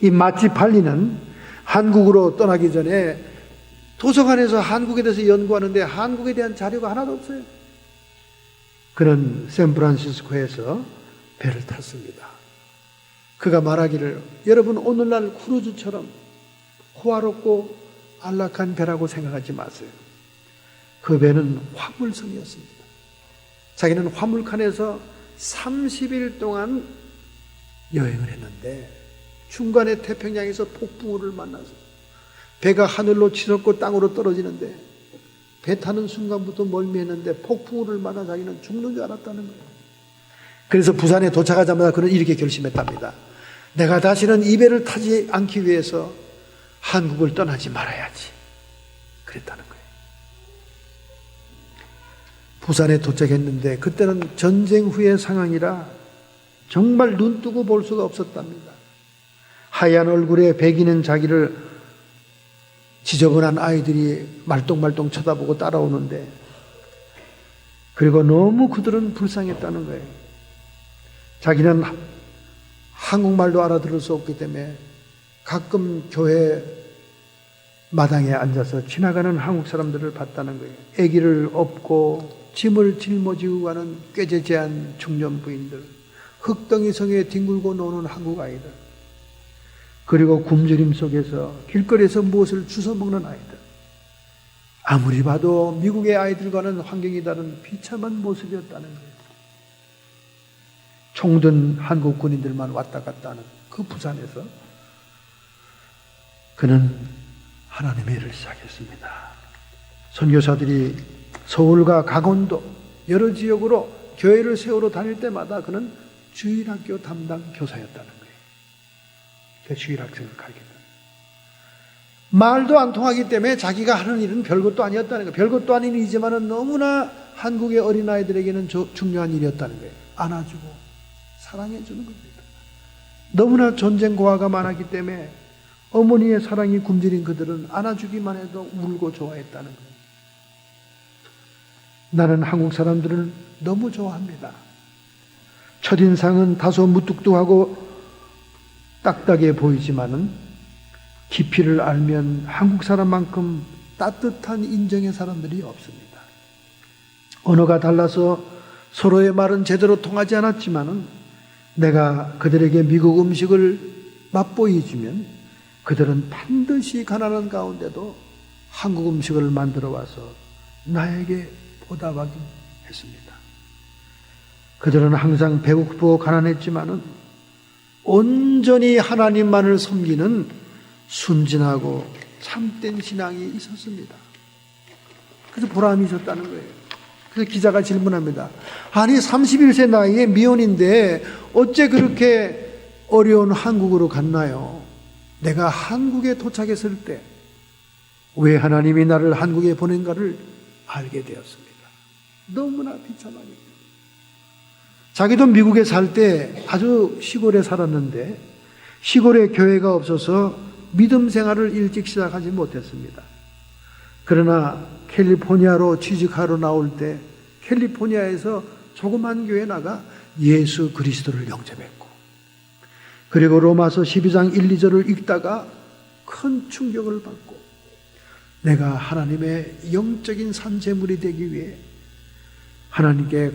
이 마찌 팔리는 한국으로 떠나기 전에 도서관에서 한국에 대해서 연구하는데 한국에 대한 자료가 하나도 없어요. 그는 샌프란시스코에서 배를 탔습니다. 그가 말하기를, 여러분 오늘날 크루즈처럼 호화롭고 안락한 배라고 생각하지 마세요. 그 배는 화물선이었습니다. 자기는 화물칸에서 30일 동안 여행을 했는데 중간에 태평양에서 폭풍우를 만나서 배가 하늘로 치솟고 땅으로 떨어지는데 배 타는 순간부터 멀미했는데 폭풍우를 만나 자기는 죽는 줄 알았다는 거예요. 그래서 부산에 도착하자마자 그는 이렇게 결심했답니다. 내가 다시는 이 배를 타지 않기 위해서 한국을 떠나지 말아야지. 그랬다는 거예요. 부산에 도착했는데 그때는 전쟁 후의 상황이라 정말 눈 뜨고 볼 수가 없었답니다. 하얀 얼굴에 백인은 자기를 지저분한 아이들이 말똥말똥 쳐다보고 따라오는데, 그리고 너무 그들은 불쌍했다는 거예요. 자기는 한국말도 알아들을 수 없기 때문에 가끔 교회 마당에 앉아서 지나가는 한국 사람들을 봤다는 거예요. 아기를 업고 짐을 짊어지고 가는 꾀죄죄한 중년 부인들, 흙덩이 성에 뒹굴고 노는 한국 아이들, 그리고 굶주림 속에서 길거리에서 무엇을 주워 먹는 아이들, 아무리 봐도 미국의 아이들과는 환경이 다른 비참한 모습이었다는 거예요. 총든 한국 군인들만 왔다 갔다 하는 그 부산에서 그는 하나님의 일을 시작했습니다. 선교사들이 서울과 강원도 여러 지역으로 교회를 세우러 다닐 때마다 그는 주일학교 담당 교사였다는 거예요. 주일학생을 가르쳤다. 말도 안 통하기 때문에 자기가 하는 일은 별것도 아니었다는 거예요. 별것도 아닌 일이지만 너무나 한국의 어린아이들에게는 중요한 일이었다는 거예요. 안아주고 사랑해주는 겁니다. 너무나 전쟁 고아가 많았기 때문에 어머니의 사랑이 굶주린 그들은 안아주기만 해도 울고 좋아했다는 거예요. 나는 한국 사람들을 너무 좋아합니다. 첫인상은 다소 무뚝뚝하고 딱딱해 보이지만은 깊이를 알면 한국 사람만큼 따뜻한 인정의 사람들이 없습니다. 언어가 달라서 서로의 말은 제대로 통하지 않았지만은 내가 그들에게 미국 음식을 맛보이주면 그들은 반드시 가난한 가운데도 한국 음식을 만들어 와서 나에게 보답하긴 했습니다. 그들은 항상 배고프고 가난했지만은 온전히 하나님만을 섬기는 순진하고 참된 신앙이 있었습니다. 그래서 보람이 있었다는 거예요. 그래서 기자가 질문합니다. 아니 31세 나이에 미혼인데 어째 그렇게 어려운 한국으로 갔나요? 내가 한국에 도착했을 때 왜 하나님이 나를 한국에 보낸가를 알게 되었습니다. 너무나 비참하게. 자기도 미국에 살 때 아주 시골에 살았는데 시골에 교회가 없어서 믿음 생활을 일찍 시작하지 못했습니다. 그러나 캘리포니아로 취직하러 나올 때 캘리포니아에서 조그만 교회에 나가 예수 그리스도를 영접했고, 그리고 로마서 12장 1, 2절을 읽다가 큰 충격을 받고 내가 하나님의 영적인 산재물이 되기 위해 하나님께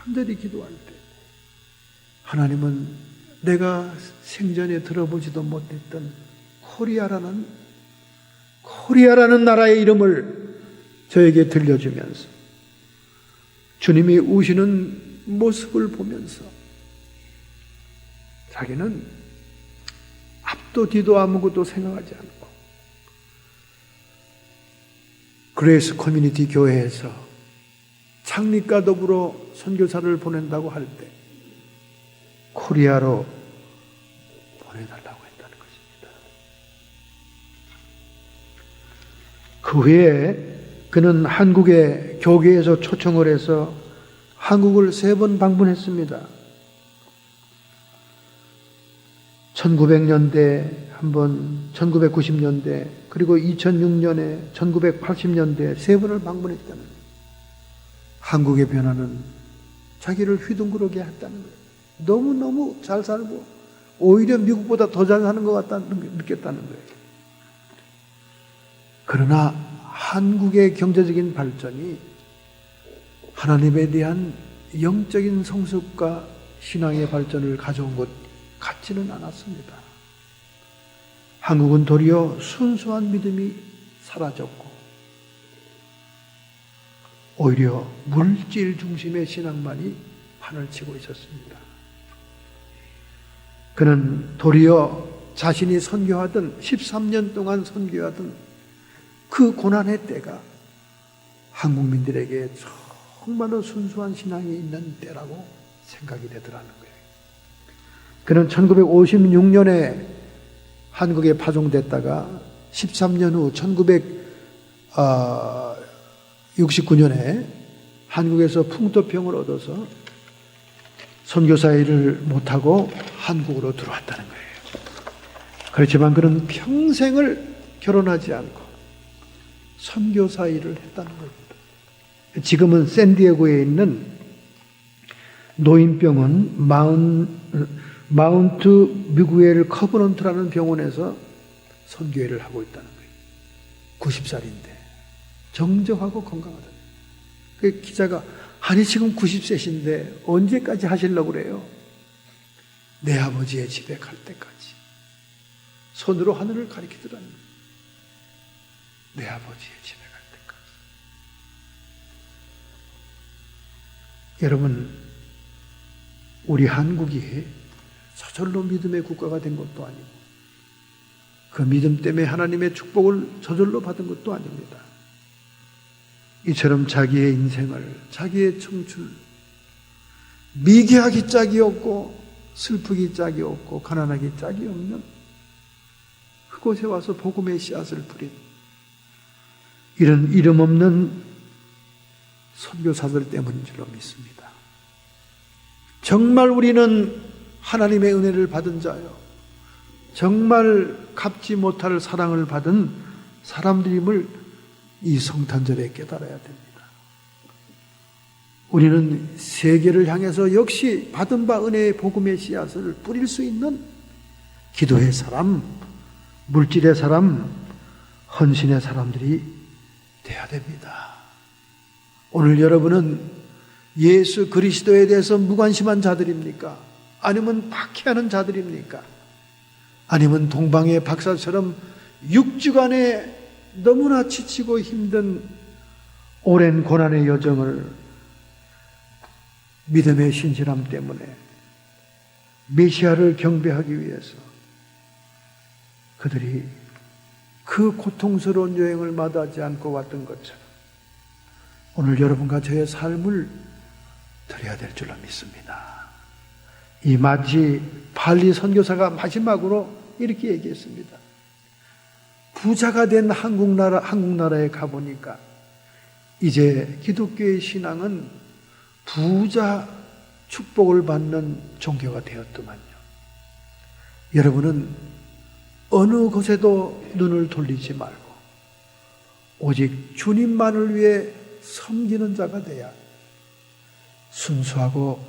간절히 기도할 때 하나님은 내가 생전에 들어보지도 못했던 코리아라는 나라의 이름을 저에게 들려주면서 주님이 우시는 모습을 보면서 자기는 앞도 뒤도 아무것도 생각하지 않고 그레이스 커뮤니티 교회에서 창립과 더불어 선교사를 보낸다고 할 때 코리아로 보내달라고 했다는 것입니다. 그 후에 그는 한국의 교계에서 초청을 해서 한국을 3번 방문했습니다. 1900년대 한번, 1990년대, 그리고 2006년에 1980년대 3번을 방문했다는 거예요. 한국의 변화는 자기를 휘둥그러게 했다는 거예요. 너무너무 잘 살고 오히려 미국보다 더 잘 사는 것 같다 느꼈다는 거예요. 그러나 한국의 경제적인 발전이 하나님에 대한 영적인 성숙과 신앙의 발전을 가져온 것 같지는 않았습니다. 한국은 도리어 순수한 믿음이 사라졌고 오히려 물질 중심의 신앙만이 판을 치고 있었습니다. 그는 도리어 자신이 선교하던 13년 동안 선교하던 그 고난의 때가 한국민들에게 정말로 순수한 신앙이 있는 때라고 생각이 되더라는 거예요. 그는 1956년에 한국에 파송됐다가 13년 후 1969년에 한국에서 풍토병을 얻어서 선교사 일을 못하고 한국으로 들어왔다는 거예요. 그렇지만 그는 평생을 결혼하지 않고 선교사 일을 했다는 겁니다. 지금은 샌디에고에 있는 노인병원 마운트 미구엘 커버넌트라는 병원에서 선교회를 하고 있다는 거예요. 90살인데 정정하고 건강하다. 그 기자가 아니 지금 90세신데 언제까지 하시려고 그래요? 내 아버지의 집에 갈 때까지. 손으로 하늘을 가리키더라는 거예요. 내 아버지의 집에 갈 때까지. 여러분, 우리 한국이 저절로 믿음의 국가가 된 것도 아니고 그 믿음 때문에 하나님의 축복을 저절로 받은 것도 아닙니다. 이처럼 자기의 인생을, 자기의 청춘, 미개하기 짝이 없고 슬프기 짝이 없고 가난하기 짝이 없는 그곳에 와서 복음의 씨앗을 뿌린 이런 이름 없는 선교사들 때문인 줄로 믿습니다. 정말 우리는 하나님의 은혜를 받은 자요, 정말 갚지 못할 사랑을 받은 사람들임을 이 성탄절에 깨달아야 됩니다. 우리는 세계를 향해서 역시 받은 바 은혜의 복음의 씨앗을 뿌릴 수 있는 기도의 사람, 물질의 사람, 헌신의 사람들이 되어야 됩니다. 오늘 여러분은 예수 그리스도에 대해서 무관심한 자들입니까? 아니면 박해하는 자들입니까? 아니면 동방의 박사처럼 6주간의 너무나 지치고 힘든 오랜 고난의 여정을 믿음의 신실함 때문에 메시아를 경배하기 위해서 그들이 그 고통스러운 여행을 마다하지 않고 왔던 것처럼 오늘 여러분과 저의 삶을 드려야 될 줄로 믿습니다. 이 마치 발리 선교사가 마지막으로 이렇게 얘기했습니다. 부자가 된 한국 나라에 가보니까 이제 기독교의 신앙은 부자 축복을 받는 종교가 되었더만요. 여러분은 어느 곳에도 눈을 돌리지 말고 오직 주님만을 위해 섬기는 자가 돼야 순수하고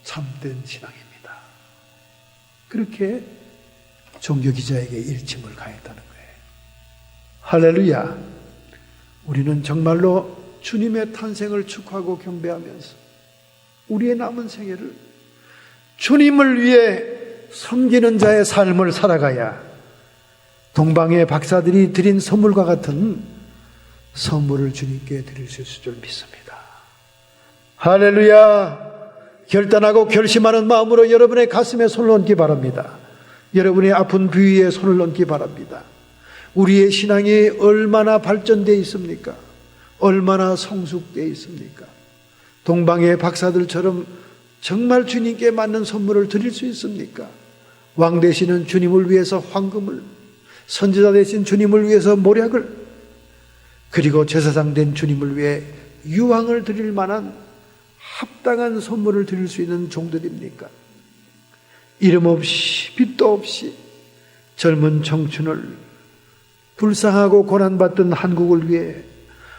참된 신앙입니다. 그렇게 종교기자에게 일침을 가했다는 거예요. 할렐루야! 우리는 정말로 주님의 탄생을 축하하고 경배하면서 우리의 남은 생애를 주님을 위해 섬기는 자의 삶을 살아가야 동방의 박사들이 드린 선물과 같은 선물을 주님께 드릴 수 있을 줄 믿습니다. 할렐루야! 결단하고 결심하는 마음으로 여러분의 가슴에 손을 얹기 바랍니다. 여러분의 아픈 부위에 손을 얹기 바랍니다. 우리의 신앙이 얼마나 발전되어 있습니까? 얼마나 성숙되어 있습니까? 동방의 박사들처럼 정말 주님께 맞는 선물을 드릴 수 있습니까? 왕 되시는 주님을 위해서 황금을, 선지자 되신 주님을 위해서 모략을, 그리고 제사장 된 주님을 위해 유황을 드릴 만한 합당한 선물을 드릴 수 있는 종들입니까? 이름 없이 빛도 없이 젊은 청춘을 불쌍하고 고난받던 한국을 위해,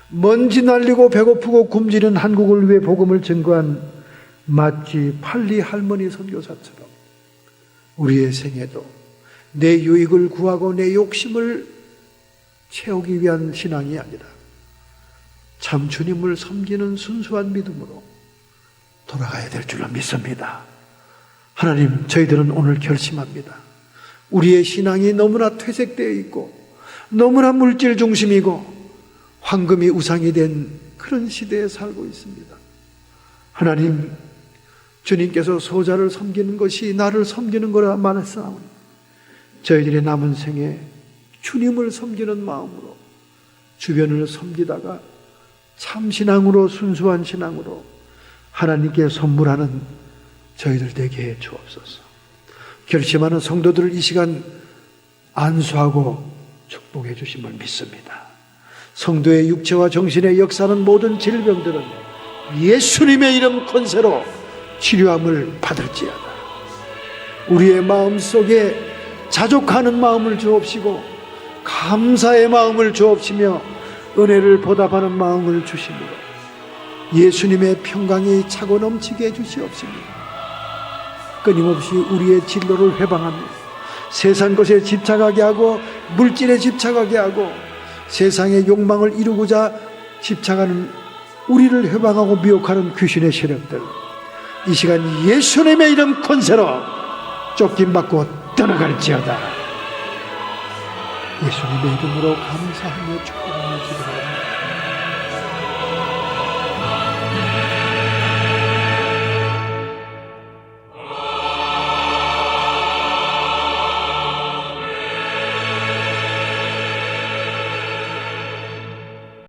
먼지 날리고 배고프고 굶주린 한국을 위해 복음을 증거한 마치 팔리 할머니 선교사처럼 우리의 생애도 내 유익을 구하고 내 욕심을 채우기 위한 신앙이 아니라 참 주님을 섬기는 순수한 믿음으로 돌아가야 될 줄로 믿습니다. 하나님, 저희들은 오늘 결심합니다. 우리의 신앙이 너무나 퇴색되어 있고 너무나 물질 중심이고 황금이 우상이 된 그런 시대에 살고 있습니다. 하나님, 주님께서 소자를 섬기는 것이 나를 섬기는 거라 말했사오니 저희들의 남은 생에 주님을 섬기는 마음으로 주변을 섬기다가 참신앙으로, 순수한 신앙으로 하나님께 선물하는 저희들 되게 해 주옵소서. 결심하는 성도들을 이 시간 안수하고 축복해 주심을 믿습니다. 성도의 육체와 정신의 역사는 모든 질병들은 예수님의 이름 권세로 치료함을 받을지어다. 우리의 마음속에 자족하는 마음을 주옵시고 감사의 마음을 주옵시며 은혜를 보답하는 마음을 주시므로 예수님의 평강이 차고 넘치게 해주시옵시며 끊임없이 우리의 진로를 회방하며 세상 것에 집착하게 하고 물질에 집착하게 하고 세상의 욕망을 이루고자 집착하는 우리를 회방하고 미혹하는 귀신의 세력들, 이 시간 예수님의 이름 권세로 쫓김받고 떠나갈지어다. 예수님의 이름으로 감사하며 축복하며 기도합니다.